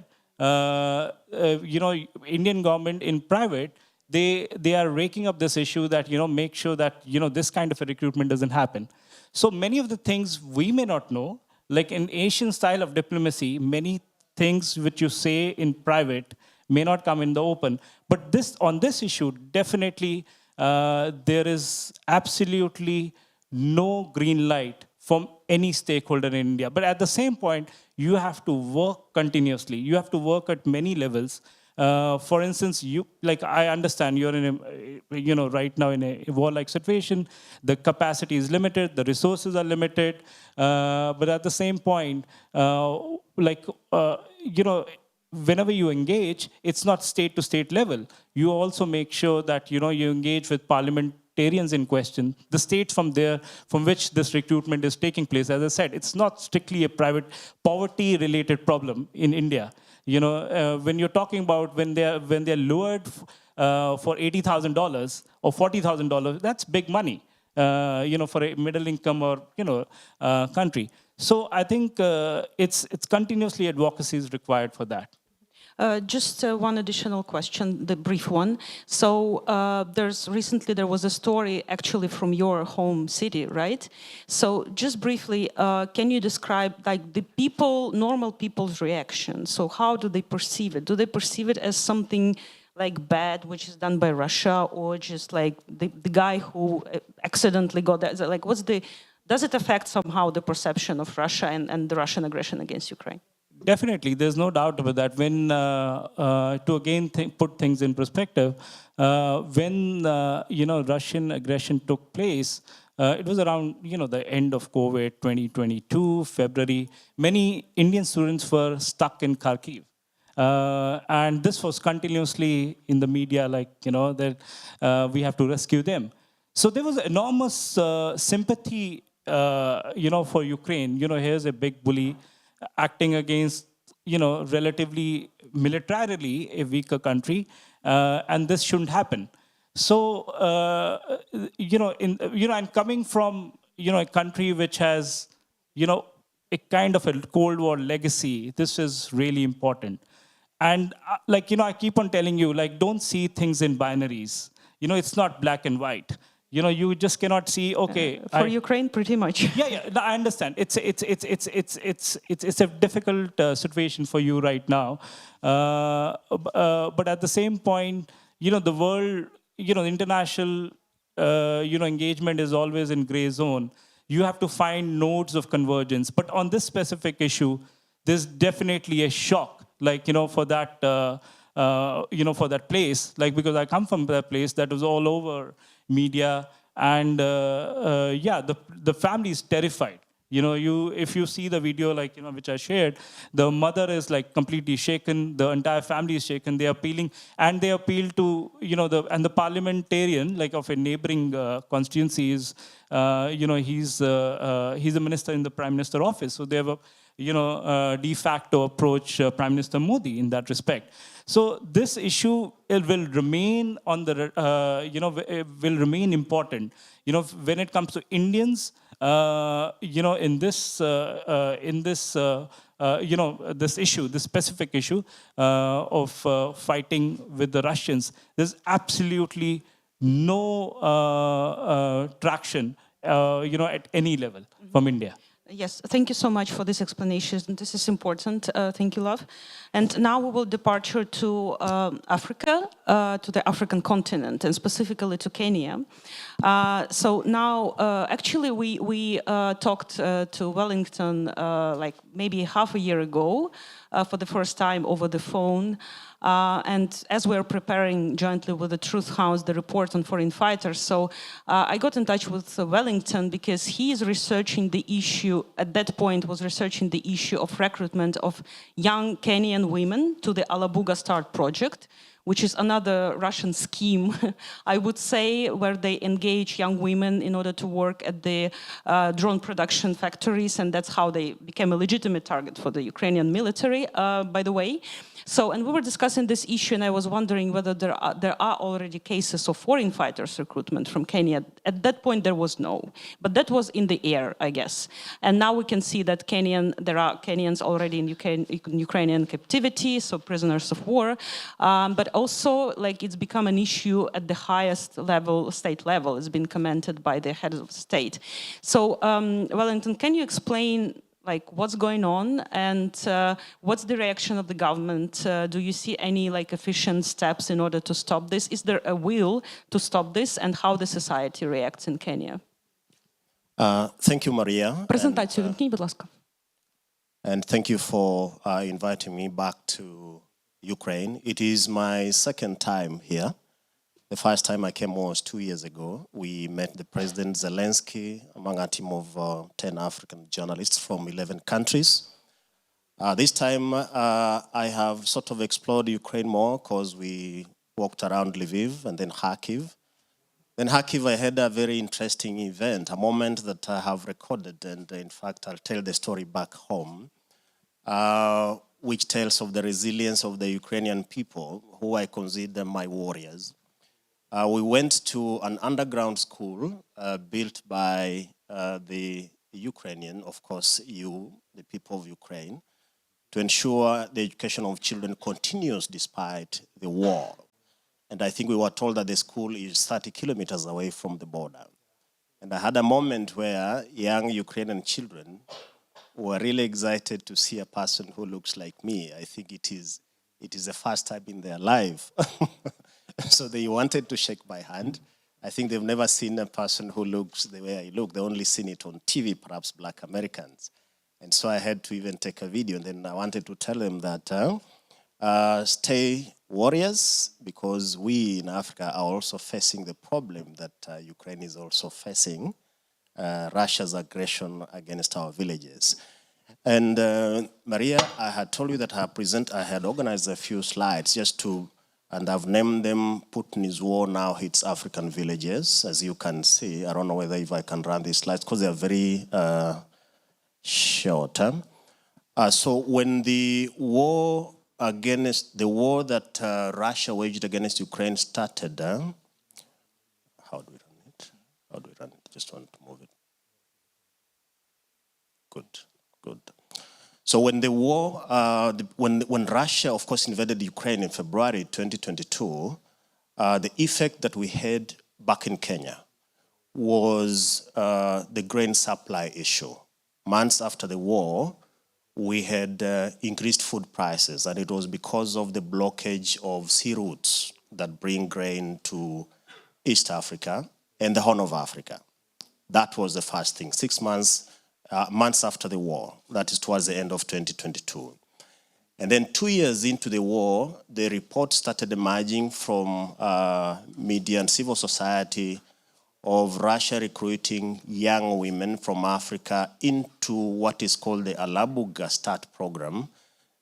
Indian government in private, they are raking up this issue that, make sure that, this kind of a recruitment doesn't happen. So many of the things we may not know, like in Asian style of diplomacy, many things which you say in private may not come in the open. But on this issue, definitely there is absolutely no green light from any stakeholder in India. But at the same point, you have to work continuously. You have to work at many levels. For instance, I understand you're in right now in a war-like situation. The capacity is limited, the resources are limited. But at the same point, whenever you engage, it's not state to state level. You also make sure that you engage with parliamentarians in question, the states from which this recruitment is taking place. As I said, it's not strictly a private poverty related problem in India. When you're talking about when they're lured for $80,000 or $40,000, that's big money. For a middle income or country. So I think it's continuously advocacy is required for that. Just one additional question, the brief one. So recently there was a story actually from your home city, right? So just briefly, can you describe like the normal people's reaction? So how do they perceive it? Do they perceive it as something like bad, which is done by Russia, or just like the guy who accidentally got that? Like, does it affect somehow the perception of Russia and the Russian aggression against Ukraine? Definitely, there's no doubt about that. When to again put things in perspective, when Russian aggression took place, it was around the end of COVID, 2022, February. Many Indian students were stuck in Kharkiv. And this was continuously in the media, like, that we have to rescue them. So there was enormous sympathy, for Ukraine. Here's a big bully acting against, relatively militarily a weaker country, and this shouldn't happen. So, I'm coming from, a country which has, a kind of a Cold War legacy. This is really important. And I keep on telling you, don't see things in binaries. It's not black and white. You just cannot see. Okay, for Ukraine, pretty much. Yeah. No, I understand. It's a difficult situation for you right now. But at the same point, the world, international, engagement is always in gray zone. You have to find nodes of convergence. But on this specific issue, there's definitely a shock. For that, for that place, because I come from that place that was all over media, and the family is terrified. If you see the video, which I shared, the mother is completely shaken. The entire family is shaken. They are appealing, and they appeal to the parliamentarian of a neighboring constituency is he's a minister in the Prime Minister office. So they have a de facto approach Prime Minister Modi in that respect. So this issue will remain on the will remain important. When it comes to Indians, in this this issue, this specific issue of fighting with the Russians, there's absolutely no traction, at any level from India. Yes, thank you so much for this explanation. This is important. Thank you, Love. And now we will departure to Africa, to the African continent, and specifically to Kenya. So now, actually, we talked to Wellington maybe half a year ago for the first time over the phone. And as we're preparing jointly with the Truth House the report on foreign fighters, so I got in touch with Wellington because he is researching the issue, at that point was researching the issue of recruitment of young Kenyan women to the Alabuga Start project, which is another Russian scheme, I would say, where they engage young women in order to work at the drone production factories, and that's how they became a legitimate target for the Ukrainian military, by the way. So, and we were discussing this issue, and I was wondering whether there are already cases of foreign fighters recruitment from Kenya. At that point, there was no, but that was in the air, I guess. And now we can see that there are Kenyans already in Ukrainian captivity, so prisoners of war, but also it's become an issue at the highest level, state level. It's been commented by the head of state. So, Wellington, can you explain what's going on, and what's the reaction of the government? Do you see any efficient steps in order to stop this? Is there a will to stop this, and how the society reacts in Kenya? Thank you, Maria. Презентацію вімкніть, будь ласка. And thank you for inviting me back to Ukraine. It is my second time here. The first time I came was 2 years ago. We met the President Zelensky among a team of 10 African journalists from 11 countries. This time, I have sort of explored Ukraine more because we walked around Lviv and then Kharkiv. Then Kharkiv, I had a very interesting event, a moment that I have recorded, and in fact, I'll tell the story back home, which tells of the resilience of the Ukrainian people, who I consider my warriors. We went to an underground school built by the Ukrainian, of course, the people of Ukraine, to ensure the education of children continues despite the war. And I think we were told that the school is 30 kilometers away from the border. And I had a moment where young Ukrainian children were really excited to see a person who looks like me. I think it is the first time in their life. So they wanted to shake my hand. I think they've never seen a person who looks the way I look. They've only seen it on TV, perhaps Black Americans. And so I had to even take a video. And then I wanted to tell them that stay warriors, because we in Africa are also facing the problem that Ukraine is also facing, Russia's aggression against our villages. And Maria, I had told you that I had organized a few slides just to, and I've named them Putin's War Now Hits African Villages. As you can see, I don't know whether if I can run these slides because they are very short. So when the war that Russia waged against Ukraine started, how do we run it? How do we run it? Just want to move it. Good. So when the war, when Russia, of course, invaded Ukraine in February 2022, the effect that we had back in Kenya was the grain supply issue. Months after the war, we had increased food prices, and it was because of the blockage of sea routes that bring grain to East Africa and the Horn of Africa. That was the first thing, 6 months after the war. That is towards the end of 2022. And then 2 years into the war, the reports started emerging from media and civil society of Russia recruiting young women from Africa into what is called the Alabuga Start program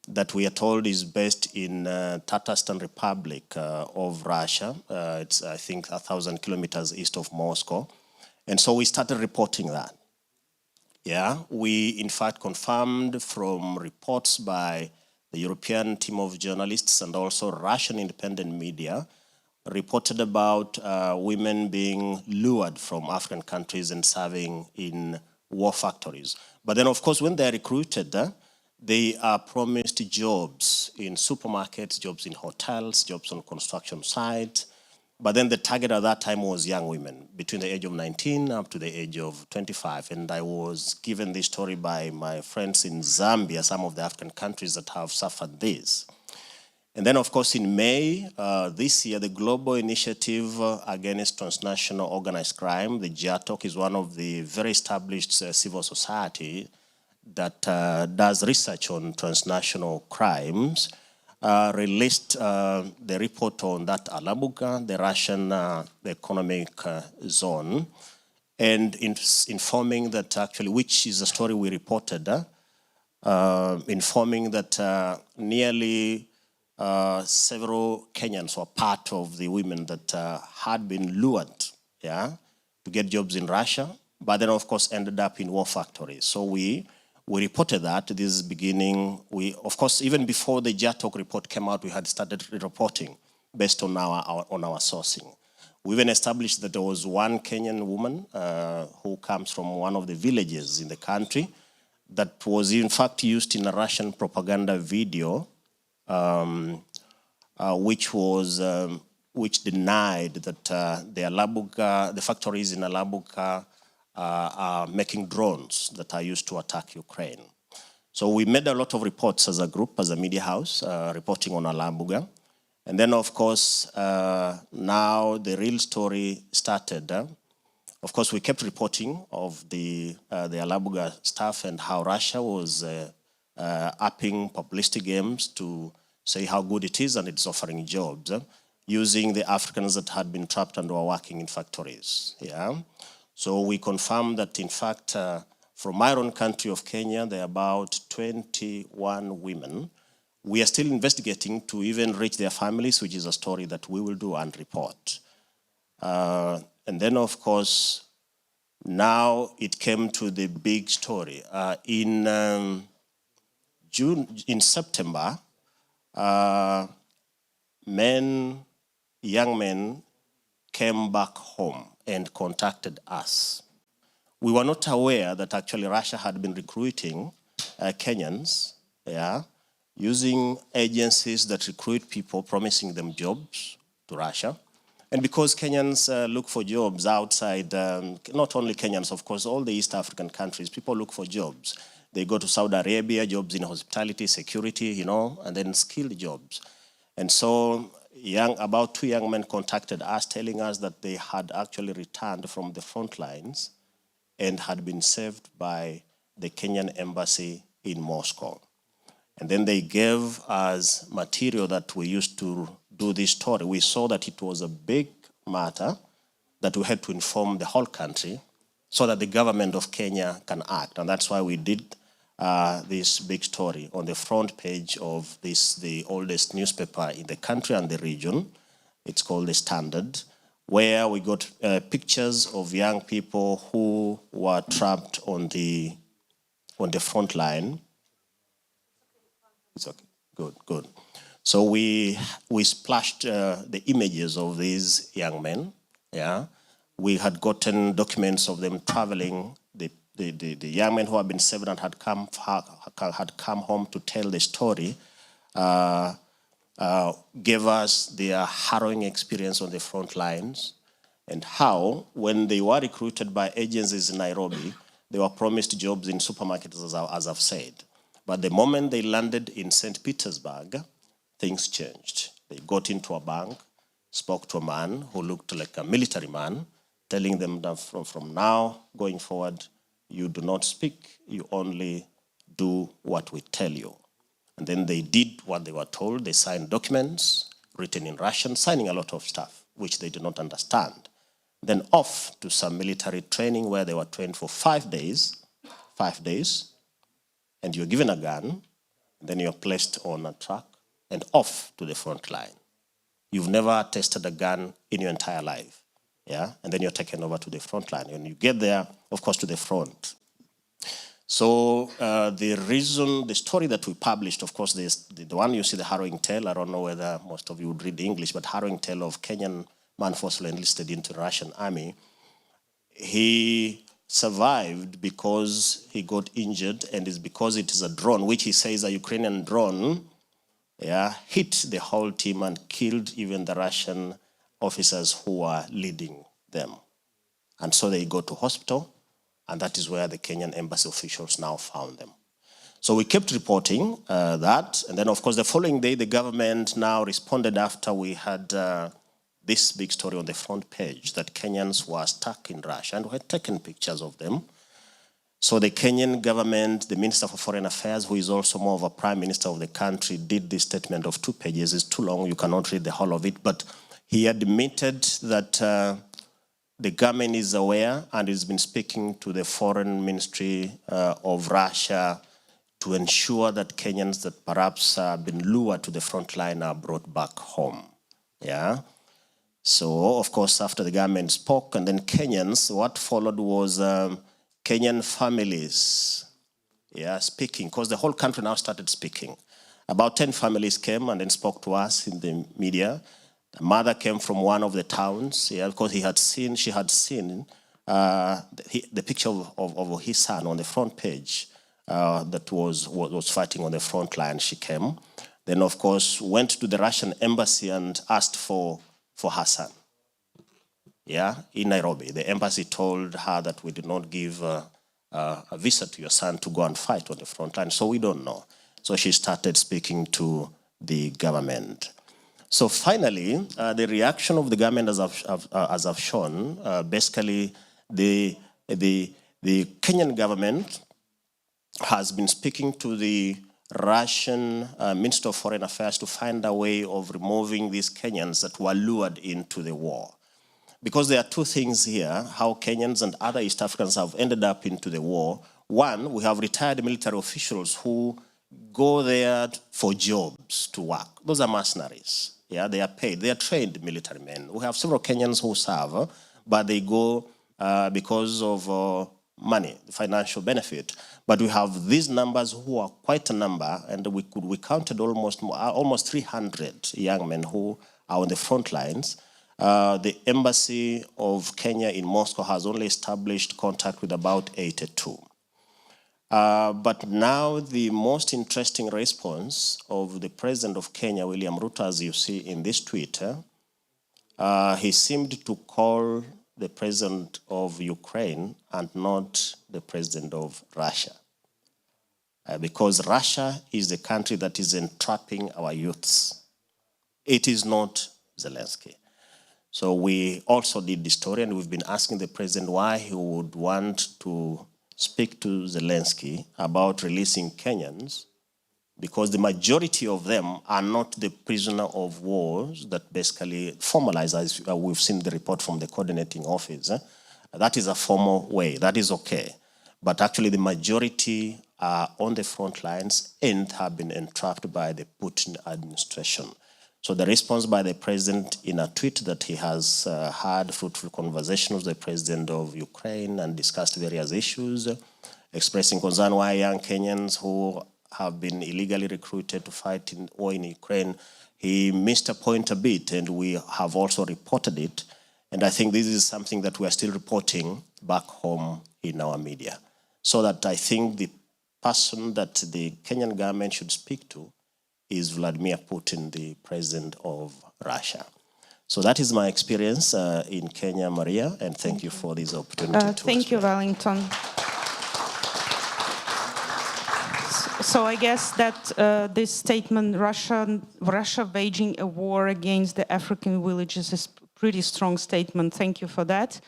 that we are told is based in Tatarstan Republic of Russia. It's, I think, 1,000 kilometers east of Moscow. And so we started reporting that. Yeah, we in fact confirmed from reports by the European team of journalists and also Russian independent media reported about women being lured from African countries and serving in war factories. But then, of course, when they're recruited, they are promised jobs in supermarkets, jobs in hotels, jobs on construction sites. But then the target at that time was young women between the age of 19 up to the age of 25. And I was given this story by my friends in Zambia, some of the African countries that have suffered this. And then, of course, in May this year, the Global Initiative Against Transnational Organized Crime, the GIATOC, is one of the very established civil society that does research on transnational crimes, released the report on that Alabuga, the Russian economic zone, and informing that actually, which is a story we reported, informing that nearly several Kenyans were part of the women that had been lured, to get jobs in Russia, but then of course ended up in war factories. So we reported that. This is beginning. Of course, even before the GIATOC report came out, we had started reporting based on our sourcing. We even established that there was one Kenyan woman who comes from one of the villages in the country that was in fact used in a Russian propaganda video which denied that the factories in Alabuga are making drones that are used to attack Ukraine. So we made a lot of reports as a group, as a media house, reporting on Alabuga. And then, of course, now the real story started. Of course, we kept reporting of the Alabuga stuff and how Russia was upping publicity games to say how good it is and it's offering jobs, using the Africans that had been trapped and were working in factories. Yeah. So we confirmed that, in fact, From my own country of Kenya, there are about 21 women. We are still investigating to even reach their families, which is a story that we will do and report. And then, of course, now it came to the big story. In September, young men came back home and contacted us. We were not aware that actually Russia had been recruiting Kenyans, using agencies that recruit people, promising them jobs to Russia. And because Kenyans look for jobs outside, not only Kenyans, of course, all the East African countries, people look for jobs. They go to Saudi Arabia, jobs in hospitality, security, and then skilled jobs. And so about 2 young men contacted us, telling us that they had actually returned from the front lines and had been saved by the Kenyan embassy in Moscow. And then they gave us material that we used to do this story. We saw that it was a big matter that we had to inform the whole country so that the government of Kenya can act. And that's why we did this big story on the front page of the oldest newspaper in the country and the region. It's called The Standard, where we got pictures of young people who were trapped on the front line. It's okay, good. So we splashed the images of these young men. We had gotten documents of them traveling. The young men who had been saved and had come home to tell the story gave us their harrowing experience on the front lines and how, when they were recruited by agencies in Nairobi, they were promised jobs in supermarkets, as I've said. But the moment they landed in St. Petersburg, things changed. They got into a bank, spoke to a man who looked like a military man, telling them that from now going forward, you do not speak, you only do what we tell you. And then they did what they were told. They signed documents written in Russian, signing a lot of stuff, which they did not understand. Then off to some military training where they were trained for 5 days, and you're given a gun, and then you're placed on a truck and off to the front line. You've never tested a gun in your entire life, and then you're taken over to the front line. When you get there, of course, to the front. So the story that we published, of course, the one you see, the harrowing tale, I don't know whether most of you would read the English, but harrowing tale of Kenyan man forcibly enlisted into the Russian army. He survived because he got injured, and it's because it is a drone, which he says a Ukrainian drone, hit the whole team and killed even the Russian officers who were leading them. And so they go to hospital, and that is where the Kenyan embassy officials now found them. So we kept reporting that, and then of course the following day the government now responded after we had this big story on the front page that Kenyans were stuck in Russia, and we had taken pictures of them. So the Kenyan government, the Minister for Foreign Affairs, who is also more of a prime minister of the country, did this statement of 2 pages. It's too long, you cannot read the whole of it, but he admitted that the government is aware and has been speaking to the foreign ministry of Russia to ensure that Kenyans that perhaps have been lured to the front line are brought back home. So, of course, after the government spoke, and then Kenyans, what followed was Kenyan families, speaking, because the whole country now started speaking. About 10 families came and then spoke to us in the media. The mother came from one of the towns, because she had seen the picture of his son on the front page that was fighting on the front line. She came. Then, of course, went to the Russian embassy and asked for her son. In Nairobi. The embassy told her that we did not give a visa to your son to go and fight on the front line, so we don't know. So she started speaking to the government. So finally, the reaction of the government, as I've shown, basically the Kenyan government has been speaking to the Russian Minister of Foreign Affairs to find a way of removing these Kenyans that were lured into the war. Because there are 2 things here, how Kenyans and other East Africans have ended up into the war. One, we have retired military officials who go there for jobs to work. Those are mercenaries. Yeah, they are paid. They are trained military men. We have several Kenyans who serve, but they go because of money, financial benefit. But we have these numbers who are quite a number, and we counted almost 300 young men who are on the front lines. The embassy of Kenya in Moscow has only established contact with about 82. But now the most interesting response of the president of Kenya, William Ruto, as you see in this tweet, he seemed to call the president of Ukraine and not the president of Russia. Because Russia is the country that is entrapping our youths. It is not Zelensky. So we also did the story, and we've been asking the president why he would want to speak to Zelensky about releasing Kenyans, because the majority of them are not the prisoner of wars that basically formalize, as we've seen the report from the coordinating office. That is a formal way, that is okay. But actually the majority are on the front lines and have been entrapped by the Putin administration. So the response by the president in a tweet that he has had fruitful conversations with the president of Ukraine and discussed various issues, expressing concern why young Kenyans who have been illegally recruited to fight in war in Ukraine, he missed a point a bit, and we have also reported it. And I think this is something that we are still reporting back home in our media. So that I think the person that the Kenyan government should speak to is Vladimir Putin, the president of Russia. So that is my experience in Kenya, Maria, and thank you for this opportunity. Thank you, Wellington. So I guess that this statement, Russia waging a war against the African villages, is a pretty strong statement. Thank you for that.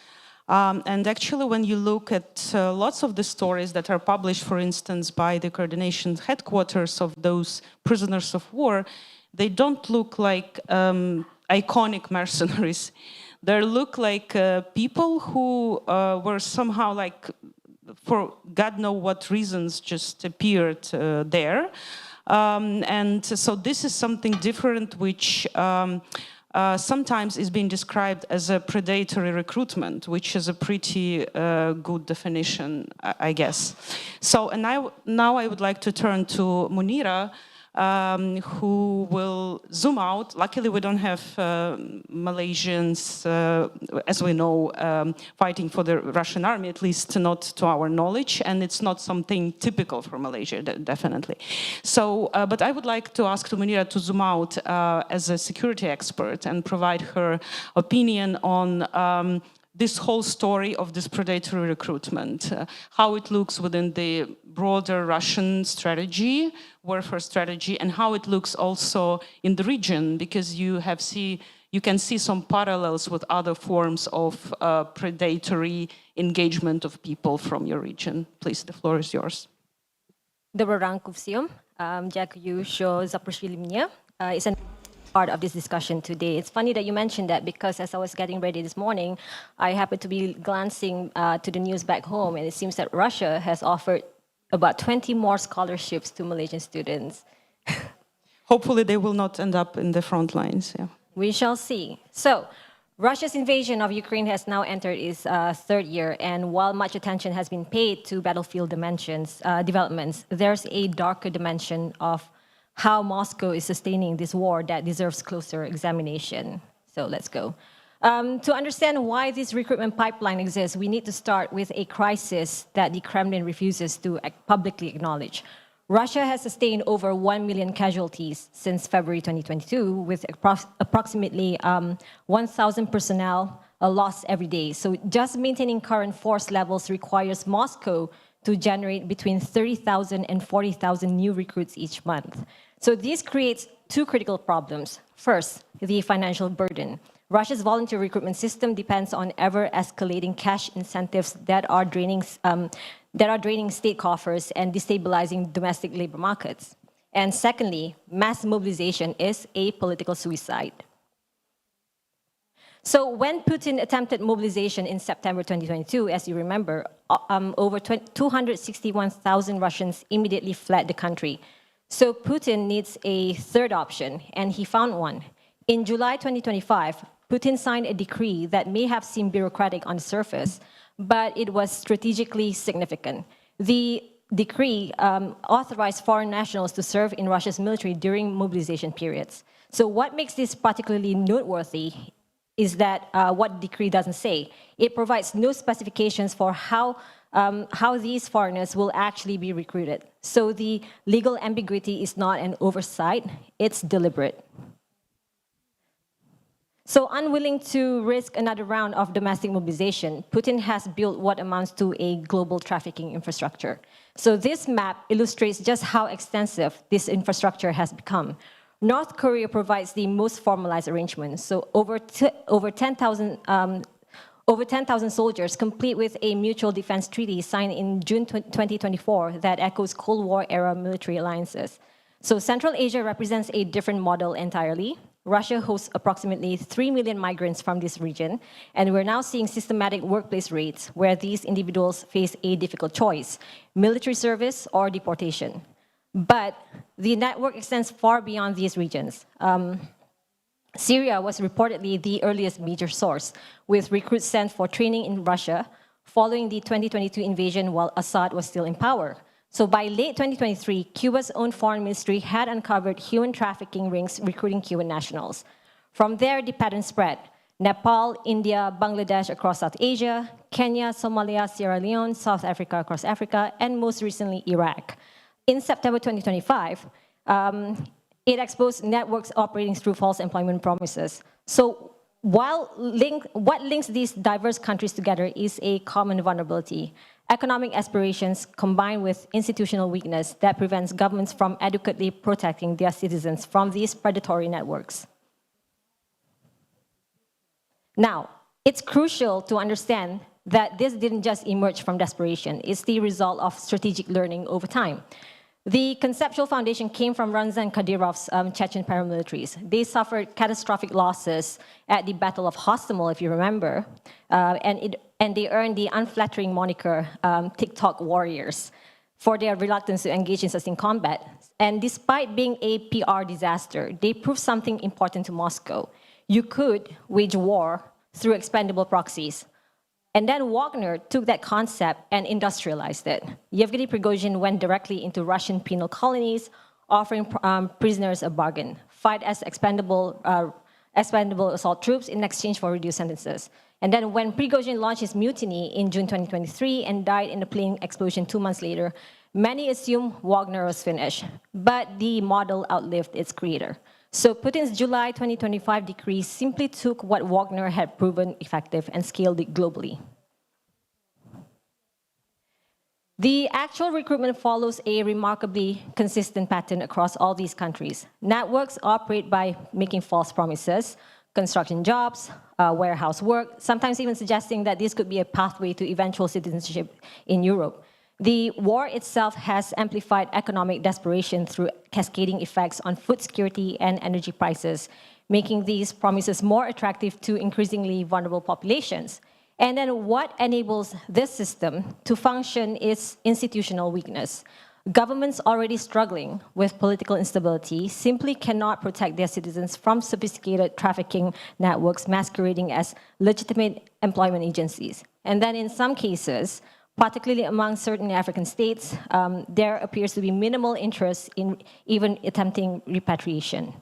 And actually, when you look at lots of the stories that are published, for instance, by the coordination headquarters of those prisoners of war, they don't look like iconic mercenaries. They look like people who were somehow like, for God knows what reasons, just appeared there. And so this is something different, which sometimes is being described as a predatory recruitment, which is a pretty good definition, I guess. So, and now I would like to turn to Munira, who will zoom out. Luckily, we don't have Malaysians, as we know, fighting for the Russian army, at least not to our knowledge, and it's not something typical for Malaysia, definitely. So, but I would like to ask Munira to zoom out as a security expert and provide her opinion on this whole story of this predatory recruitment, how it looks within the broader Russian strategy, warfare strategy, and how it looks also in the region, because you can see some parallels with other forms of predatory engagement of people from your region. Please, the floor is yours. Доброго ранку всім. Дякую, що запросили мене. It's an part of this discussion today. It's funny that you mentioned that, because as I was getting ready this morning, I happened to be glancing to the news back home, and it seems that Russia has offered about 20 more scholarships to Malaysian students. Hopefully they will not end up in the front lines. Yeah. We shall see. So, Russia's invasion of Ukraine has now entered its third year, and while much attention has been paid to battlefield developments, there's a darker dimension of how Moscow is sustaining this war that deserves closer examination. So let's go. To understand why this recruitment pipeline exists, we need to start with a crisis that the Kremlin refuses to publicly acknowledge. Russia has sustained over 1 million casualties since February 2022, with approximately 1,000 personnel lost every day. So just maintaining current force levels requires Moscow to generate between 30,000 and 40,000 new recruits each month. So this creates two critical problems. First, the financial burden. Russia's voluntary recruitment system depends on ever-escalating cash incentives that are draining state coffers and destabilizing domestic labor markets. And secondly, mass mobilization is a political suicide. So when Putin attempted mobilization in September 2022, as you remember, over 261,000 Russians immediately fled the country. So Putin needs a third option, and he found one. In July 2025, Putin signed a decree that may have seemed bureaucratic on the surface, but it was strategically significant. The decree authorized foreign nationals to serve in Russia's military during mobilization periods. So what makes this particularly noteworthy is that what the decree doesn't say. It provides no specifications for how these foreigners will actually be recruited. So the legal ambiguity is not an oversight, it's deliberate. So unwilling to risk another round of domestic mobilization, Putin has built what amounts to a global trafficking infrastructure. So this map illustrates just how extensive this infrastructure has become. North Korea provides the most formalized arrangements. So over 10,000 soldiers, complete with a mutual defense treaty signed in June 2024 that echoes Cold War era military alliances. So Central Asia represents a different model entirely. Russia hosts approximately 3 million migrants from this region, and we're now seeing systematic workplace raids where these individuals face a difficult choice: military service or deportation. But the network extends far beyond these regions. Syria was reportedly the earliest major source, with recruits sent for training in Russia following the 2022 invasion while Assad was still in power. So by late 2023, Cuba's own foreign ministry had uncovered human trafficking rings recruiting Cuban nationals. From there, the pattern spread. Nepal, India, Bangladesh across South Asia, Kenya, Somalia, Sierra Leone, South Africa across Africa, and most recently, Iraq. In September 2025, it exposed networks operating through false employment promises. So what links these diverse countries together is a common vulnerability: economic aspirations combined with institutional weakness that prevents governments from adequately protecting their citizens from these predatory networks. Now, it's crucial to understand that this didn't just emerge from desperation. It's the result of strategic learning over time. The conceptual foundation came from Ramzan Kadyrov's Chechen paramilitaries. They suffered catastrophic losses at the Battle of Hostomel, if you remember, and they earned the unflattering moniker TikTok warriors for their reluctance to engage in sustained combat. And despite being a PR disaster, they proved something important to Moscow. You could wage war through expendable proxies. And then Wagner took that concept and industrialized it. Yevgeny Prigozhin went directly into Russian penal colonies, offering prisoners a bargain: fight as expendable assault troops in exchange for reduced sentences. And then when Prigozhin launched his mutiny in June 2023 and died in a plane explosion 2 months later, many assumed Wagner was finished, but the model outlived its creator. So Putin's July 2025 decree simply took what Wagner had proven effective and scaled it globally. The actual recruitment follows a remarkably consistent pattern across all these countries. Networks operate by making false promises: construction jobs, warehouse work, sometimes even suggesting that this could be a pathway to eventual citizenship in Europe. The war itself has amplified economic desperation through cascading effects on food security and energy prices, making these promises more attractive to increasingly vulnerable populations. And then what enables this system to function is institutional weakness. Governments already struggling with political instability simply cannot protect their citizens from sophisticated trafficking networks masquerading as legitimate employment agencies. And then in some cases, particularly among certain African states, there appears to be minimal interest in even attempting repatriation.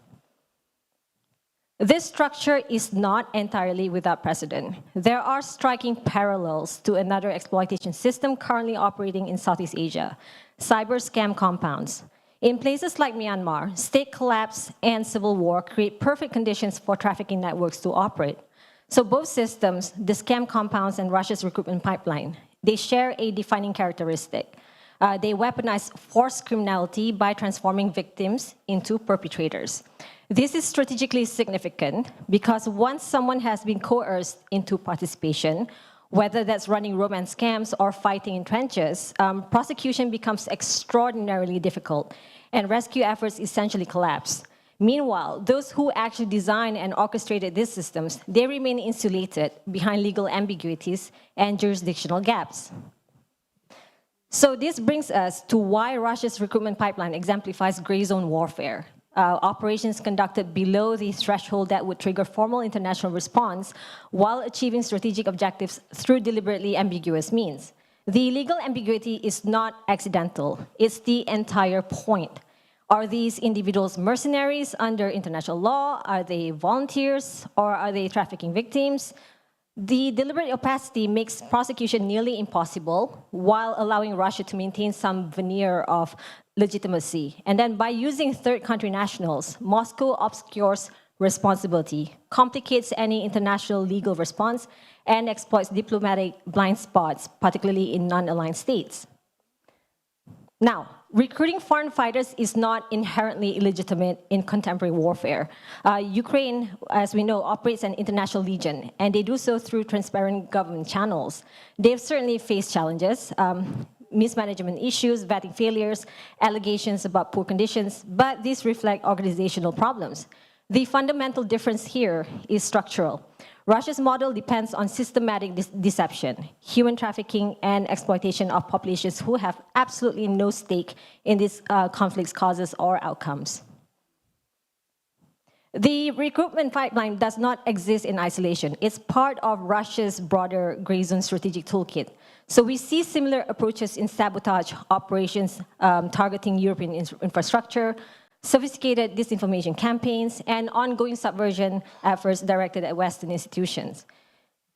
This structure is not entirely without precedent. There are striking parallels to another exploitation system currently operating in Southeast Asia: cyber scam compounds. In places like Myanmar, state collapse and civil war create perfect conditions for trafficking networks to operate. So both systems, the scam compounds and Russia's recruitment pipeline, they share a defining characteristic. They weaponize forced criminality by transforming victims into perpetrators. This is strategically significant because once someone has been coerced into participation, whether that's running romance scams or fighting in trenches, prosecution becomes extraordinarily difficult, and rescue efforts essentially collapse. Meanwhile, those who actually designed and orchestrated these systems, they remain insulated behind legal ambiguities and jurisdictional gaps. So this brings us to why Russia's recruitment pipeline exemplifies gray zone warfare. Operations conducted below the threshold that would trigger formal international response while achieving strategic objectives through deliberately ambiguous means. The legal ambiguity is not accidental, it's the entire point. Are these individuals mercenaries under international law? Are they volunteers? Or are they trafficking victims? The deliberate opacity makes prosecution nearly impossible while allowing Russia to maintain some veneer of legitimacy. And then by using third country nationals, Moscow obscures responsibility, complicates any international legal response, and exploits diplomatic blind spots, particularly in non-aligned states. Now, recruiting foreign fighters is not inherently illegitimate in contemporary warfare. Ukraine, as we know, operates an international legion, and they do so through transparent government channels. They've certainly faced challenges, mismanagement issues, vetting failures, allegations about poor conditions, but these reflect organizational problems. The fundamental difference here is structural. Russia's model depends on systematic deception, human trafficking, and exploitation of populations who have absolutely no stake in these conflicts' causes or outcomes. The recruitment pipeline does not exist in isolation. It's part of Russia's broader gray zone strategic toolkit. So we see similar approaches in sabotage operations targeting European infrastructure, sophisticated disinformation campaigns, and ongoing subversion efforts directed at Western institutions.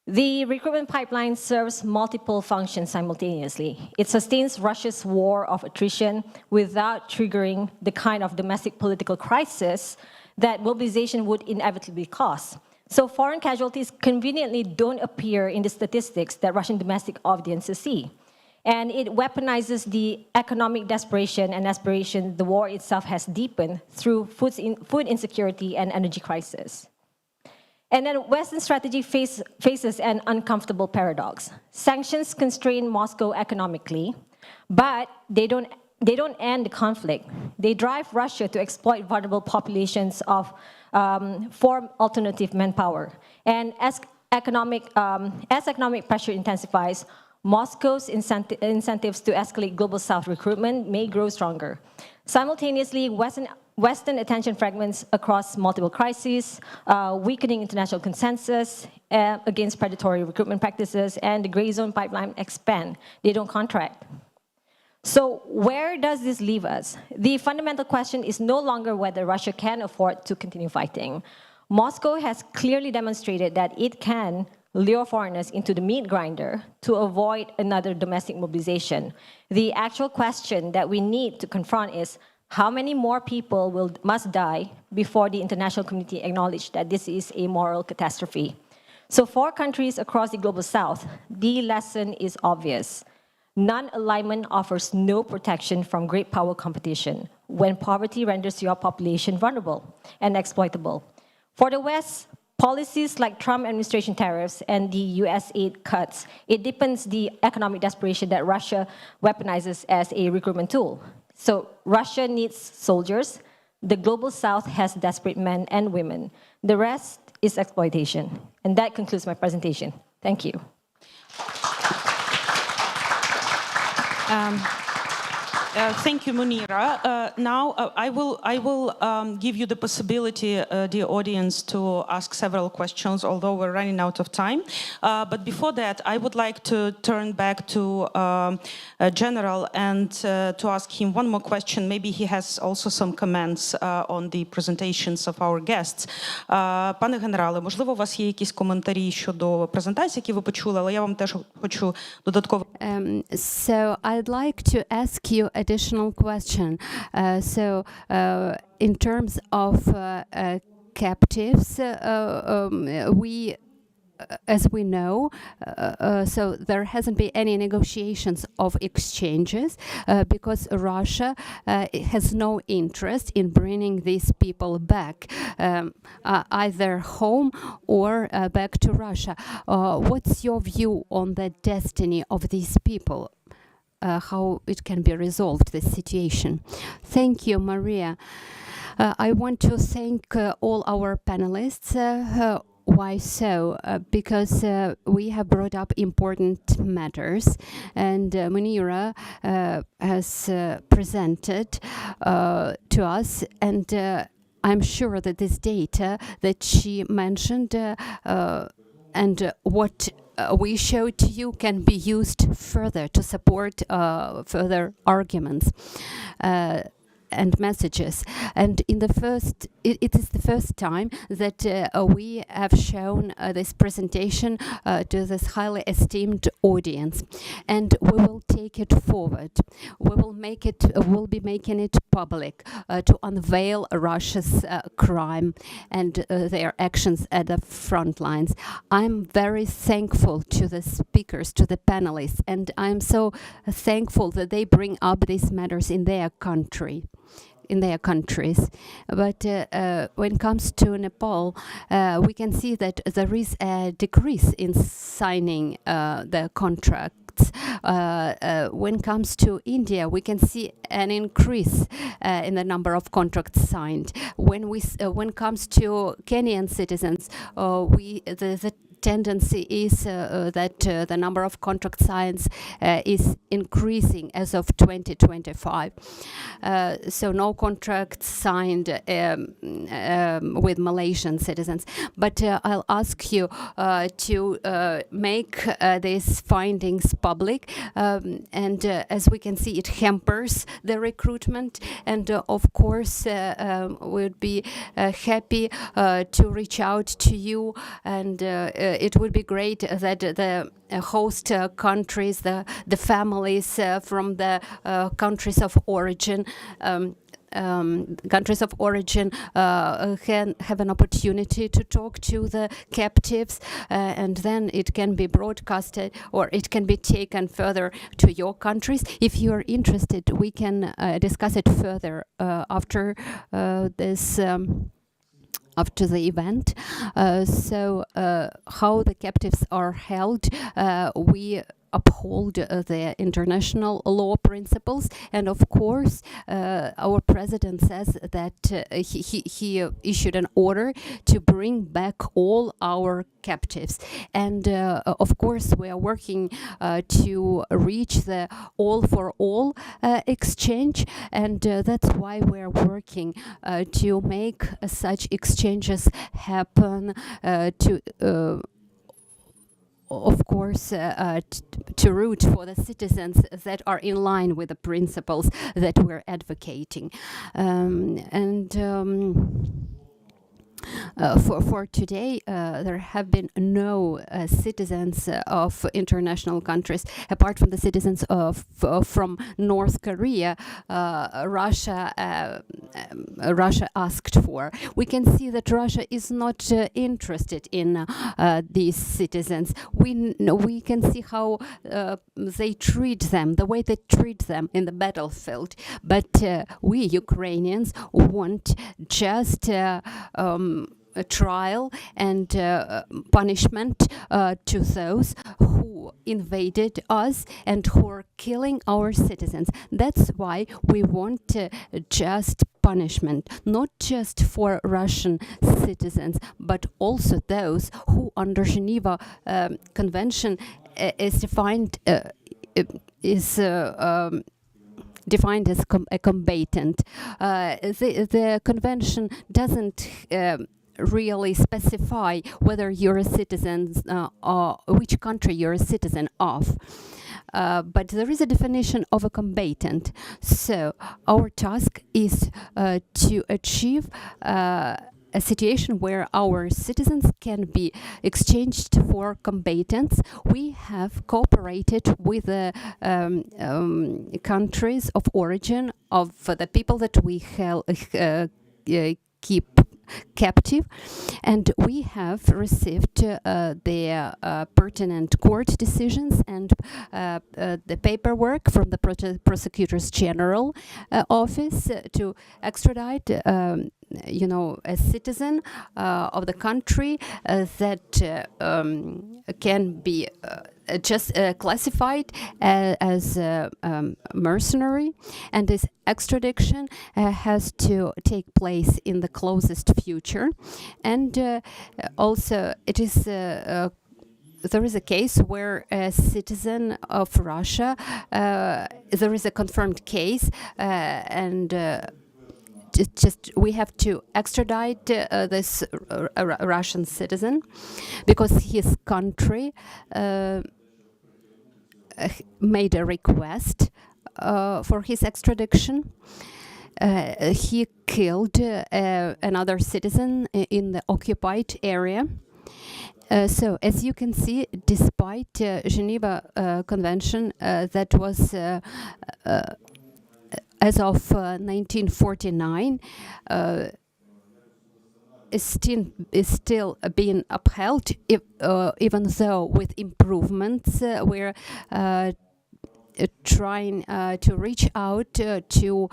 The recruitment pipeline serves multiple functions simultaneously. It sustains Russia's war of attrition without triggering the kind of domestic political crisis that mobilization would inevitably cause. So foreign casualties conveniently don't appear in the statistics that Russian domestic audiences see. And it weaponizes the economic desperation and aspiration the war itself has deepened through food insecurity and energy crisis. And then Western strategy faces an uncomfortable paradox. Sanctions constrain Moscow economically, but they don't end the conflict. They drive Russia to exploit vulnerable populations for alternative manpower. And as economic pressure intensifies, Moscow's incentives to escalate Global South recruitment may grow stronger. Simultaneously, Western attention fragments across multiple crises, weakening international consensus against predatory recruitment practices, and the gray zone pipeline expand. They don't contract. So where does this leave us? The fundamental question is no longer whether Russia can afford to continue fighting. Moscow has clearly demonstrated that it can lure foreigners into the meat grinder to avoid another domestic mobilization. The actual question that we need to confront is how many more people must die before the international community acknowledge that this is a moral catastrophe. So for countries across the Global South, the lesson is obvious. Non-alignment offers no protection from great power competition when poverty renders your population vulnerable and exploitable. For the West, policies like Trump administration tariffs and the US aid cuts, it deepens the economic desperation that Russia weaponizes as a recruitment tool. So Russia needs soldiers. The Global South has desperate men and women. The rest is exploitation. And that concludes my presentation. Thank you. Thank you, Munira. Now I will give you the possibility, dear audience, to ask several questions, although we're running out of time. But before that, I would like to turn back to General and to ask him one more question. Maybe he has also some comments on the presentations of our guests. Пане генерале, можливо, у вас є якісь коментарі щодо презентацій, які ви почули, але я вам теж хочу додатково. So I'd like to ask you additional question. In terms of captives, as we know, so there hasn't been any negotiations of exchanges because Russia has no interest in bringing these people back, either home or back to Russia. What's your view on the destiny of these people? How it can be resolved, this situation? Thank you, Maria. I want to thank all our panelists. Why so? Because we have brought up important matters, and Munira has presented to us, and I'm sure that this data that she mentioned and what we showed to you can be used further to support further arguments and messages. And in the first, it is the first time that we have shown this presentation to this highly esteemed audience, and we will take it forward. We will make it. We'll be making it public to unveil Russia's crime and their actions at the front lines. I'm very thankful to the speakers, to the panelists, and I'm so thankful that they bring up these matters in their country. In their countries. But when it comes to Nepal, we can see that there is a decrease in signing the contracts. When it comes to India, we can see an increase in the number of contracts signed. When it comes to Kenyan citizens, the tendency is that the number of contract signs is increasing as of 2025. So no contracts signed with Malaysian citizens. But I'll ask you to make these findings public. And as we can see, it hampers the recruitment. And of course, we'd be happy to reach out to you, and it would be great that the host countries, the families from the countries of origin, can have an opportunity to talk to the captives, and then it can be broadcasted or it can be taken further to your countries. If you are interested, we can discuss it further after this. After the event. So how the captives are held, we uphold the international law principles, and of course our president says that he issued an order to bring back all our captives, and of course we are working to reach the all for all exchange, and that's why we're working to make such exchanges happen, to of course, to root for the citizens that are in line with the principles that we're advocating. For today, there have been no citizens of international countries, apart from the citizens from North Korea. Russia asked for. We can see that Russia is not interested in these citizens. We can see how they treat them, the way they treat them in the battlefield. But we Ukrainians want just a trial and punishment to those who invaded us and who are killing our citizens. That's why we want just punishment, not just for Russian citizens, but also those who under Geneva Convention is defined defined as a combatant. The convention doesn't really specify whether you're a citizen or which country you're a citizen of. But there is a definition of a combatant. So our task is to achieve a situation where our citizens can be exchanged for combatants. We have cooperated with the countries of origin of the people that we keep captive, and we have received their pertinent court decisions and the paperwork from the Prosecutor's General office to extradite a citizen of the country that can be just classified as mercenary, and this extradition has to take place in the closest future. And also it is there is a case where a citizen of Russia, there is a confirmed case, and just we have to extradite this Russian citizen because his country made a request for his extradition. He killed another citizen in the occupied area. So, as you can see, despite Geneva Convention that was as of 1949 is still being upheld, even though with improvements we're trying to reach out to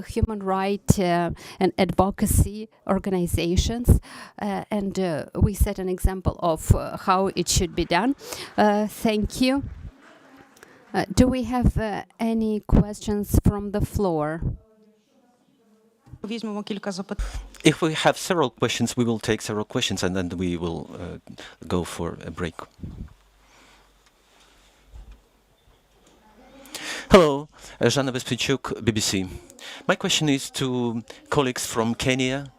human rights and advocacy organizations, and we set an example of how it should be done. Thank you. Do we have any questions from the floor? If we have several questions, we will take several questions and then we will go for a break. Hello, Zhana Vespichuk, BBC. My question is to colleagues from Kenya.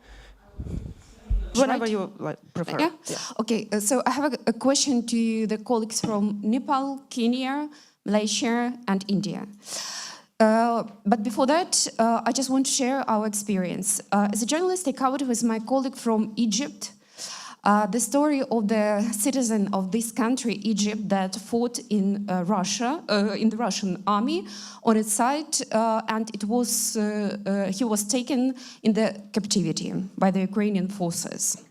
Whenever you prefer. Yeah? Okay, so I have a question to the colleagues from Nepal, Kenya, Malaysia, and India. But before that, I just want to share our experience. As a journalist, I covered with my colleague from Egypt the story of the citizen of this country, Egypt, that fought in Russia, in the Russian army on its side, and it was he was taken in the captivity by the Ukrainian forces.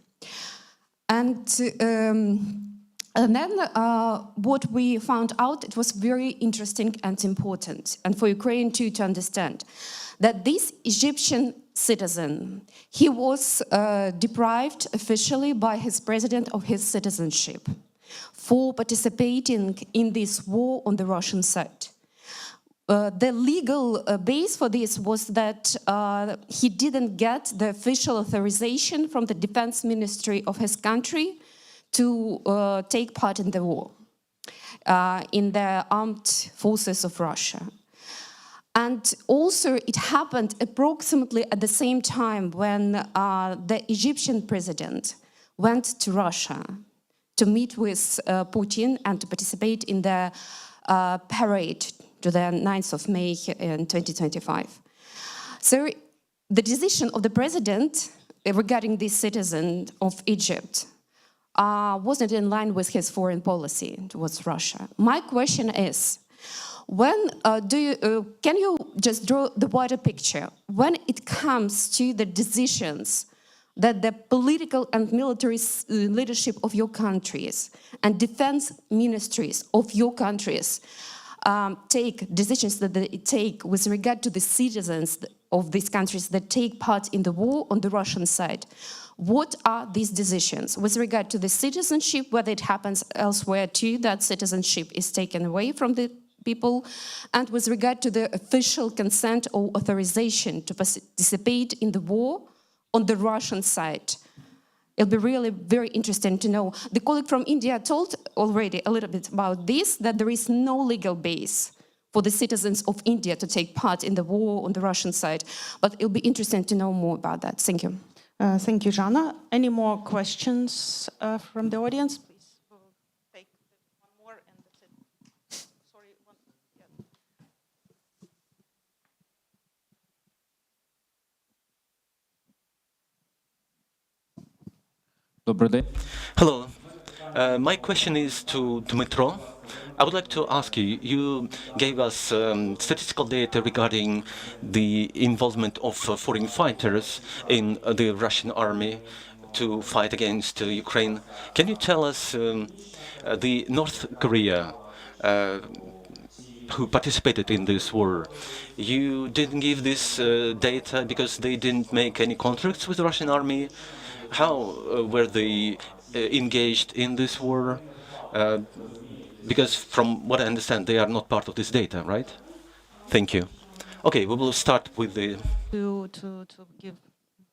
And then what we found out, it was very interesting and important, and for Ukraine too to understand, that this Egyptian citizen, he was deprived officially by his president of his citizenship for participating in this war on the Russian side. The legal base for this was that he didn't get the official authorization from the defense ministry of his country to take part in the war, in the armed forces of Russia. And also it happened approximately at the same time when the Egyptian president went to Russia to meet with Putin and to participate in the parade to the 9th of May in 2025. So the decision of the president regarding this citizen of Egypt wasn't in line with his foreign policy towards Russia. My question is, when can you just draw the wider picture? When it comes to the decisions that the political and military leadership of your countries and defense ministries of your countries take decisions that they take with regard to the citizens of these countries that take part in the war on the Russian side, what are these decisions with regard to the citizenship, whether it happens elsewhere too, that citizenship is taken away from the people, and with regard to the official consent or authorization to participate in the war on the Russian side? It'll be really very interesting to know. The colleague from India told already a little bit about this, that there is no legal base for the citizens of India to take part in the war on the Russian side. But it'll be interesting to know more about that. Thank you. Thank you, Jana. Any more questions from the audience? Please, we'll take one more and that's it. Sorry, one. Yeah. Hello. My question is to Dmytro. I would like to ask you, you gave us statistical data regarding the involvement of foreign fighters in the Russian army to fight against Ukraine. Can you tell us the North Korea who participated in this war? You didn't give this data because they didn't make any contracts with the Russian army. How were they engaged in this war? Because from what I understand, they are not part of this data, right? Thank you. Okay, we will start with the...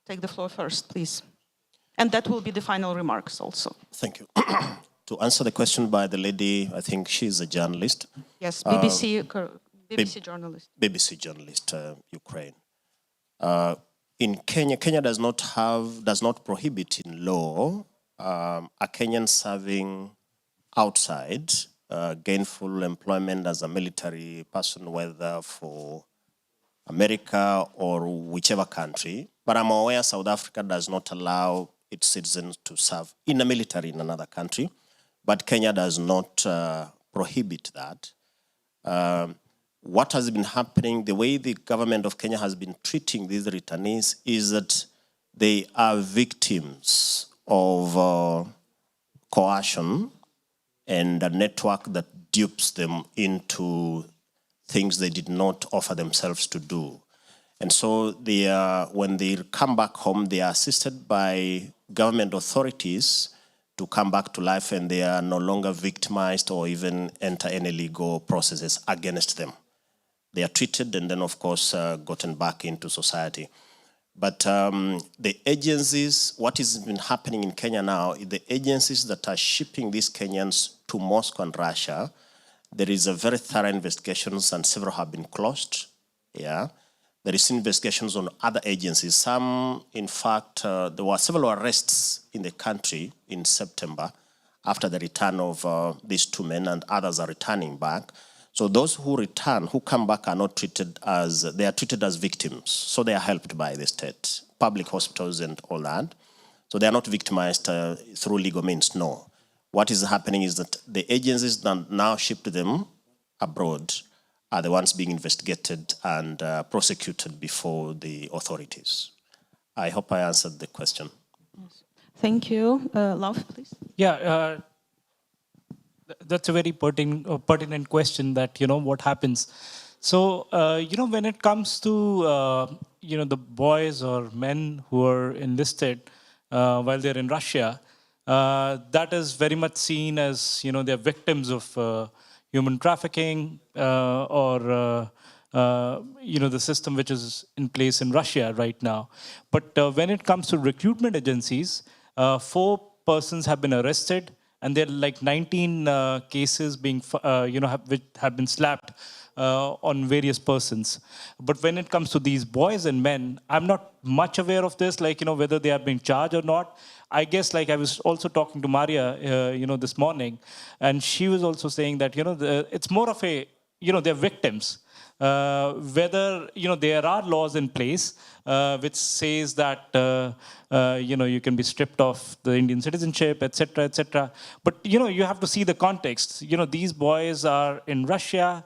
Take the floor first, please. And that will be the final remarks also. Thank you. To answer the question by the lady, I think she's a journalist. Yes, BBC journalist. BBC journalist, Ukraine. In Kenya, Kenya does not prohibit in law a Kenyan serving outside gainful employment as a military person, whether for America or whichever country. But I'm aware South Africa does not allow its citizens to serve in the military in another country, but Kenya does not prohibit that. What has been happening, the way the government of Kenya has been treating these returnees is that they are victims of coercion and a network that dupes them into things they did not offer themselves to do. And so they when they come back home, they are assisted by government authorities to come back to life, and they are no longer victimized or even enter any legal processes against them. They are treated and then, of course, gotten back into society. But the agencies, what has been happening in Kenya now, the agencies that are shipping these Kenyans to Moscow and Russia, there is a very thorough investigations and several have been closed. Yeah. There is investigations on other agencies. Some, in fact, there were several arrests in the country in September after the return of these two men, and others are returning back. So those who return, who come back, are not treated as, they are treated as victims. So they are helped by the state, public hospitals and all that. So they are not victimized through legal means, no. What is happening is that the agencies that now shipped them abroad are the ones being investigated and prosecuted before the authorities. I hope I answered the question. Yes. Thank you. Love, please. Yeah, that's a very pertinent question that, what happens. So, when it comes to, the boys or men who are enlisted while they're in Russia, that is very much seen as, they're victims of human trafficking or, the system which is in place in Russia right now. But when it comes to recruitment agencies, 4 persons have been arrested, and there are like 19 cases being, which have been slapped on various persons. But when it comes to these boys and men, I'm not much aware of this, whether they are being charged or not. I guess, I was also talking to Maria, this morning, and she was also saying that, it's more of a, they're victims. Whether, there are laws in place which says that, you can be stripped of the Indian citizenship, etc., etc. But, you have to see the context. These boys are in Russia,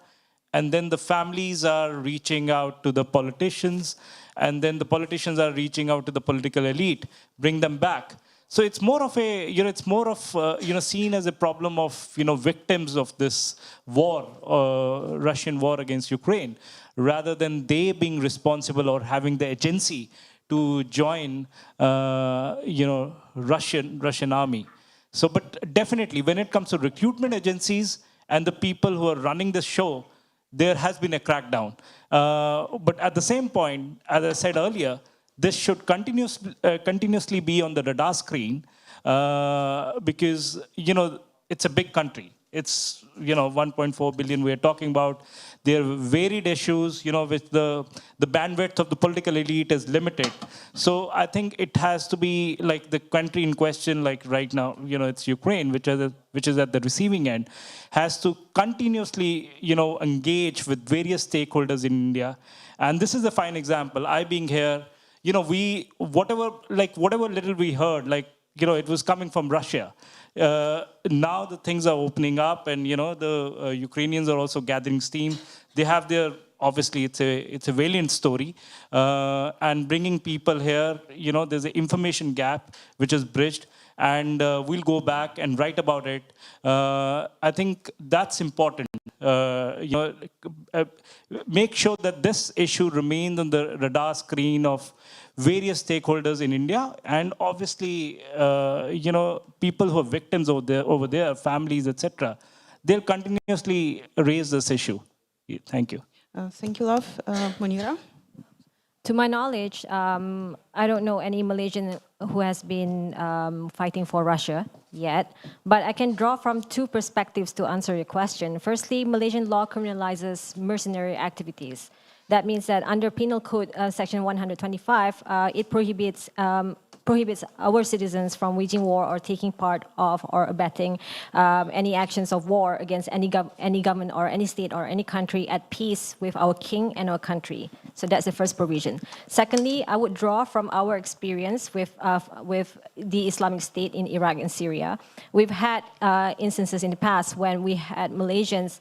and then the families are reaching out to the politicians, and then the politicians are reaching out to the political elite, bring them back. So it's more of a, it's more of, seen as a problem of, victims of this war, Russian war against Ukraine, rather than they being responsible or having the agency to join, Russian army. So, but definitely, when it comes to recruitment agencies and the people who are running the show, there has been a crackdown. But at the same point, as I said earlier, this should continuously be on the radar screen because, it's a big country. It's, 1.4 billion we're talking about. There are varied issues, which the bandwidth of the political elite is limited. So I think it has to be like the country in question, like right now, it's Ukraine, which is at the receiving end, has to continuously, engage with various stakeholders in India. And this is a fine example. I being here, whatever little we heard, it was coming from Russia. Now the things are opening up, and the Ukrainians are also gathering steam. They have their, obviously it's a valiant story, and bringing people here. There's an information gap which is bridged, and we'll go back and write about it. I think that's important. Make sure that this issue remains on the radar screen of various stakeholders in India, and obviously, people who are victims over there, families, etc. they'll continuously raise this issue. Thank you. Thank you, love. Munira? To my knowledge, I don't know any Malaysian who has been fighting for Russia yet, but I can draw from two perspectives to answer your question. Firstly, Malaysian law criminalizes mercenary activities. That means that under Penal Code Section 125, it prohibits our citizens from waging war or taking part of or abetting any actions of war against any government or any state or any country at peace with our king and our country. So that's the first provision. Secondly, I would draw from our experience with the Islamic State in Iraq and Syria. We've had instances in the past when we had Malaysians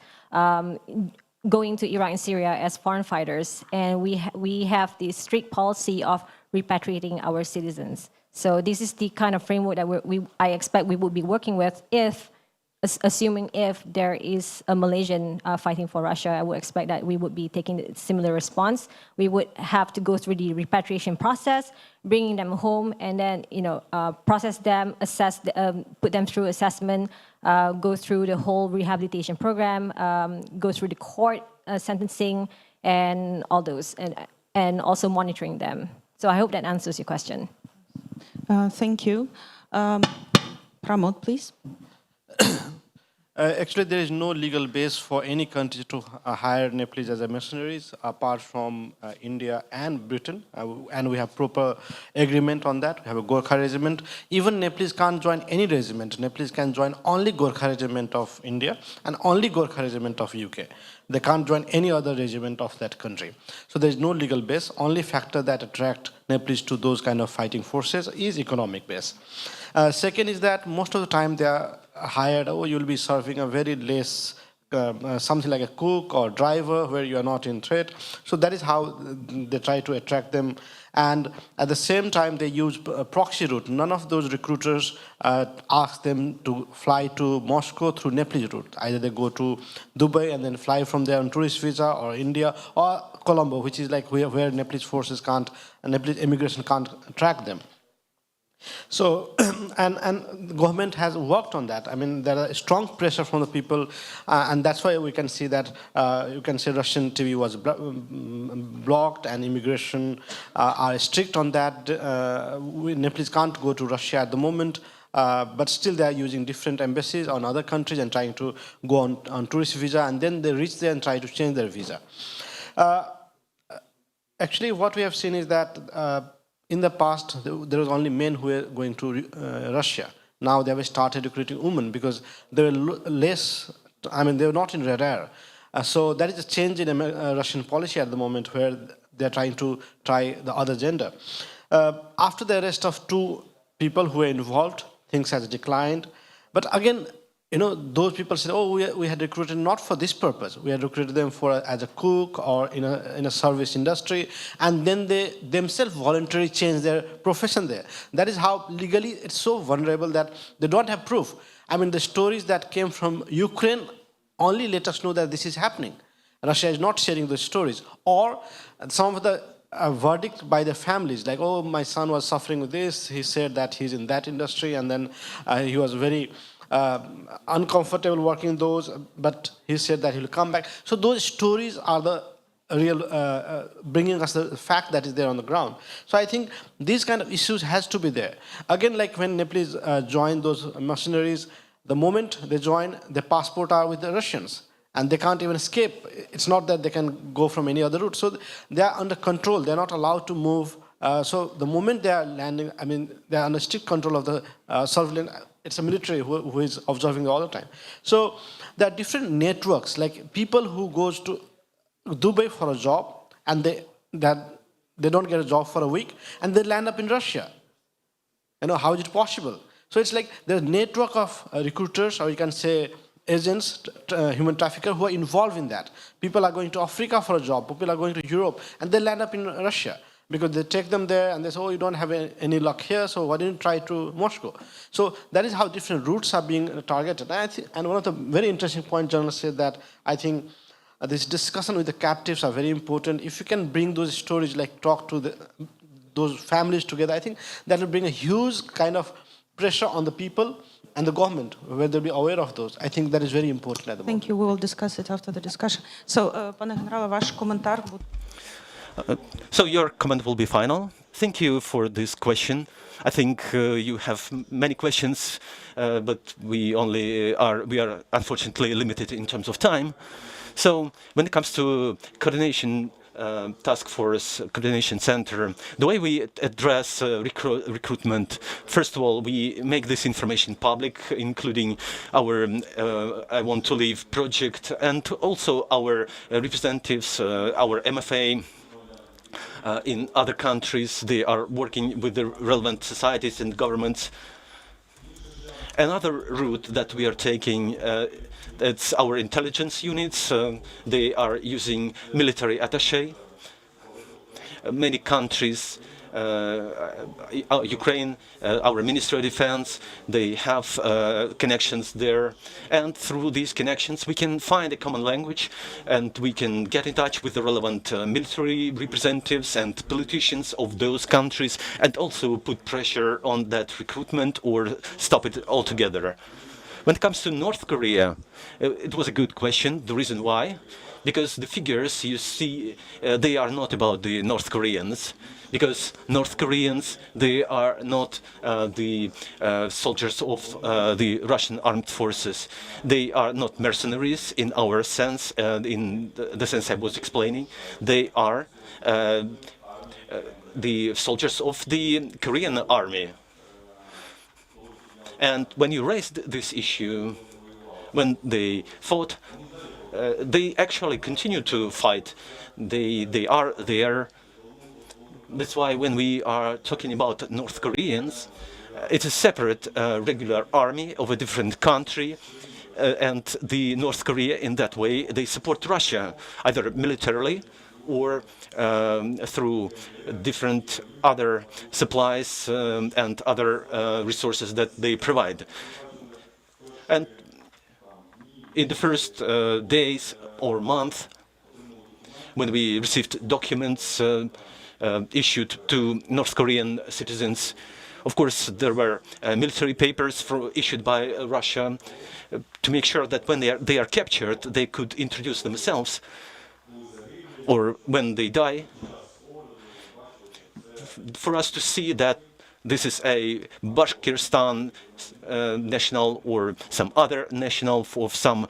going to Iraq and Syria as foreign fighters, and we have the strict policy of repatriating our citizens. So this is the kind of framework that I expect we would be working with assuming if there is a Malaysian fighting for Russia, I would expect that we would be taking a similar response. We would have to go through the repatriation process, bringing them home, and then process them, put them through assessment, go through the whole rehabilitation program, go through the court sentencing, and all those, and also monitoring them. So I hope that answers your question. Thank you. Pramod, please. Actually, there is no legal base for any country to hire Nepalese as mercenaries apart from India and Britain. And we have proper agreement on that. We have a Gorkha regiment. Even Nepalese can't join any regiment. Nepalese can join only Gorkha regiment of India and only Gorkha regiment of UK. They can't join any other regiment of that country. So there is no legal base. Only factor that attract Nepalese to those kind of fighting forces is economic base. Second is that most of the time they are hired, you'll be serving a very less, something like a cook or driver where you are not in threat. So that is how they try to attract them. And at the same time, they use a proxy route. None of those recruiters ask them to fly to Moscow through Nepalese route. Either they go to Dubai and then fly from there on tourist visa, or India, or Colombo, which is like where Nepalese forces can't, Nepalese immigration can't track them. So, and government has worked on that. I mean, there are strong pressure from the people, and that's why we can see that, you can say Russian TV was blocked, and immigration are strict on that. Nepalese can't go to Russia at the moment, but still they are using different embassies on other countries and trying to go on tourist visa, and then they reach there and try to change their visa. Actually, what we have seen is that in the past, there was only men who were going to Russia. Now they have started recruiting women because they were less, I mean, they were not in radar. So that is a change in Russian policy at the moment where they're trying to try the other gender. After the arrest of 2 people who were involved, things has declined. But again, those people said, we had recruited not for this purpose. We had recruited them as a cook or in a service industry, and then they themselves voluntarily changed their profession there. That is how legally it's so vulnerable that they don't have proof. I mean, the stories that came from Ukraine only let us know that this is happening. Russia is not sharing those stories. Or some of the verdict by the families, like, my son was suffering with this. He said that he's in that industry, and then he was very uncomfortable working those, but he said that he'll come back. So those stories are the real, bringing us the fact that is there on the ground. So I think these kind of issues has to be there. Again, like when Nepalese join those mercenaries, the moment they join, their passport are with the Russians, and they can't even escape. It's not that they can go from any other route. So they are under control. They're not allowed to move. So the moment they are landing, I mean, they are under strict control of the surveillance. It's a military who is observing all the time. So there are different networks, like people who goes to Dubai for a job, and they don't get a job for a week, and they land up in Russia. How is it possible? So it's like there's a network of recruiters, or you can say agents, human traffickers who are involved in that. People are going to Africa for a job, people are going to Europe, and they land up in Russia. Because they take them there and they say, you don't have any luck here, so why didn't you try to Moscow? So that is how different routes are being targeted. And one of the very interesting points journalists said that I think this discussion with the captives are very important. If you can bring those stories, like talk to those families together, I think that will bring a huge kind of pressure on the people and the government, where they'll be aware of those. I think that is very important at the moment. Thank you. We will discuss it after the discussion. So, пане генерале, ваш коментар. So your comment will be final. Thank you for this question. I think you have many questions, but we are unfortunately limited in terms of time. So when it comes to coordination task force, coordination center, the way we address recruitment, first of all, we make this information public, including our I Want to Leave project, and also our representatives, our MFA, in other countries. They are working with the relevant societies and governments. Another route that we are taking, it's our intelligence units. They are using military attaché. Many countries, Ukraine, our Ministry of Defense, they have connections there. And through these connections, we can find a common language and we can get in touch with the relevant military representatives and politicians of those countries and also put pressure on that recruitment or stop it altogether. When it comes to North Korea, it was a good question. The reason why? Because the figures you see, they are not about the North Koreans. Because North Koreans, they are not the soldiers of the Russian armed forces. They are not mercenaries in our sense, in the sense I was explaining. They are the soldiers of the Korean army. And when you raised this issue, when they fought, they actually continue to fight. They are there. That's why when we are talking about North Koreans, it's a separate regular army of a different country. And the North Korea, in that way, they support Russia, either militarily or through different other supplies and other resources that they provide. And in the first days or month, when we received documents issued to North Korean citizens, of course, there were military papers issued by Russia to make sure that when they are captured, they could introduce themselves, or when they die, for us to see that this is a Bashkirstan national or some other national of some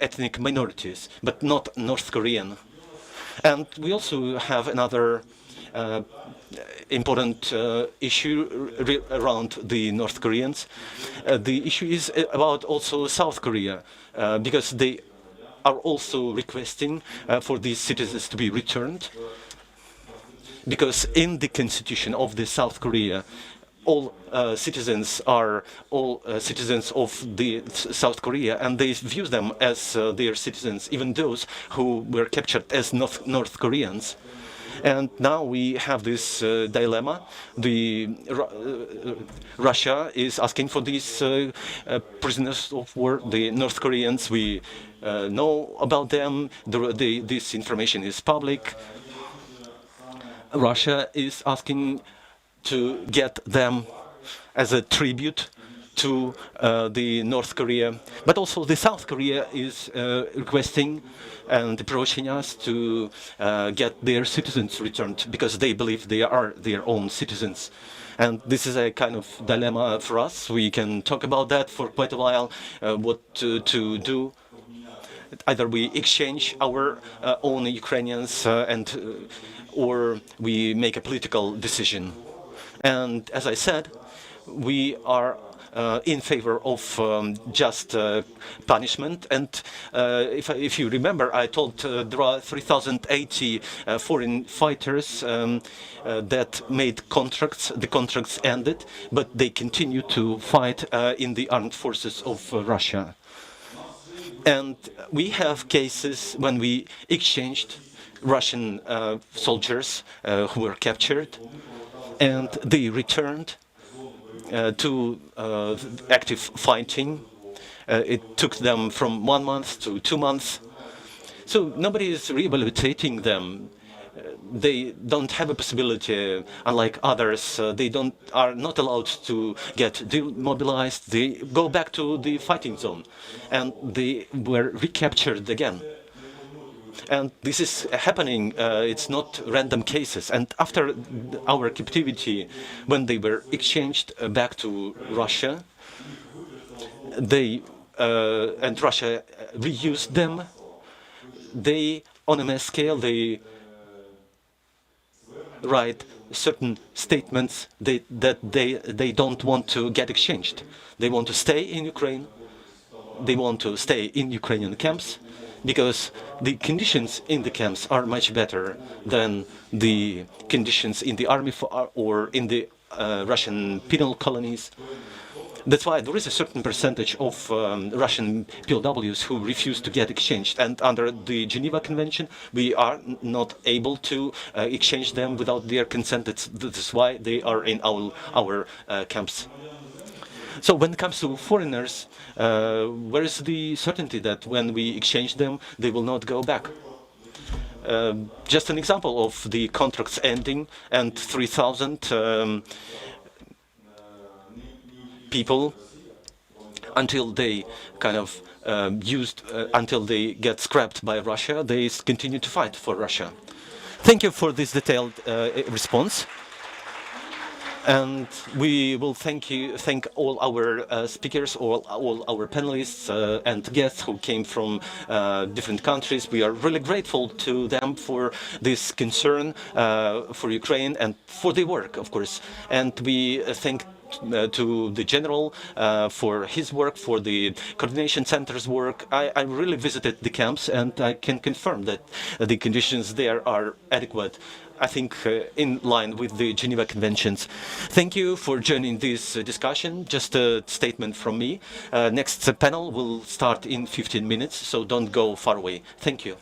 ethnic minorities, but not North Korean. And we also have another important issue around the North Koreans. The issue is about also South Korea, because they are also requesting for these citizens to be returned. Because in the constitution of the South Korea, all citizens are citizens of the South Korea, and they view them as their citizens, even those who were captured as North Koreans. And now we have this dilemma. Russia is asking for these prisoners of war, the North Koreans. We know about them. This information is public. Russia is asking to get them as a tribute to the North Korea, but also the South Korea is requesting and approaching us to get their citizens returned because they believe they are their own citizens. And this is a kind of dilemma for us. We can talk about that for quite a while, what to do. Either we exchange our own Ukrainians or we make a political decision. And as I said, we are in favor of just punishment. And if you remember, I told there are 3,080 foreign fighters that made contracts. The contracts ended, but they continue to fight in the armed forces of Russia. And we have cases when we exchanged Russian soldiers who were captured, and they returned to active fighting. It took them from 1 month to 2 months. So nobody is rehabilitating them. they don't have a possibility, unlike others. They are not allowed to get demobilized. They go back to the fighting zone, and they were recaptured again. And this is happening. It's not random cases. And after our captivity, when they were exchanged back to Russia, and Russia reused them. They, on a mass scale, they write certain statements that they don't want to get exchanged. They want to stay in Ukraine. They want to stay in Ukrainian camps because the conditions in the camps are much better than the conditions in the army or in the Russian penal colonies. That's why there is a certain percentage of Russian POWs who refuse to get exchanged. And under the Geneva Convention, we are not able to exchange them without their consent. That's why they are in our camps. So when it comes to foreigners, where is the certainty that when we exchange them, they will not go back? Just an example of the contracts ending and 3,000 people until they kind of until they get scrapped by Russia, they continue to fight for Russia. Thank you for this detailed response. And we will thank all our speakers, all our panelists and guests who came from different countries. We are really grateful to them for this concern for Ukraine and for their work, of course. And we thank to the general for his work, for the coordination center's work. I really visited the camps and I can confirm that the conditions there are adequate. I think in line with the Geneva Conventions. Thank you for joining this discussion. Just a statement from me. Next panel will start in 15 minutes, so don't go far away. Thank you.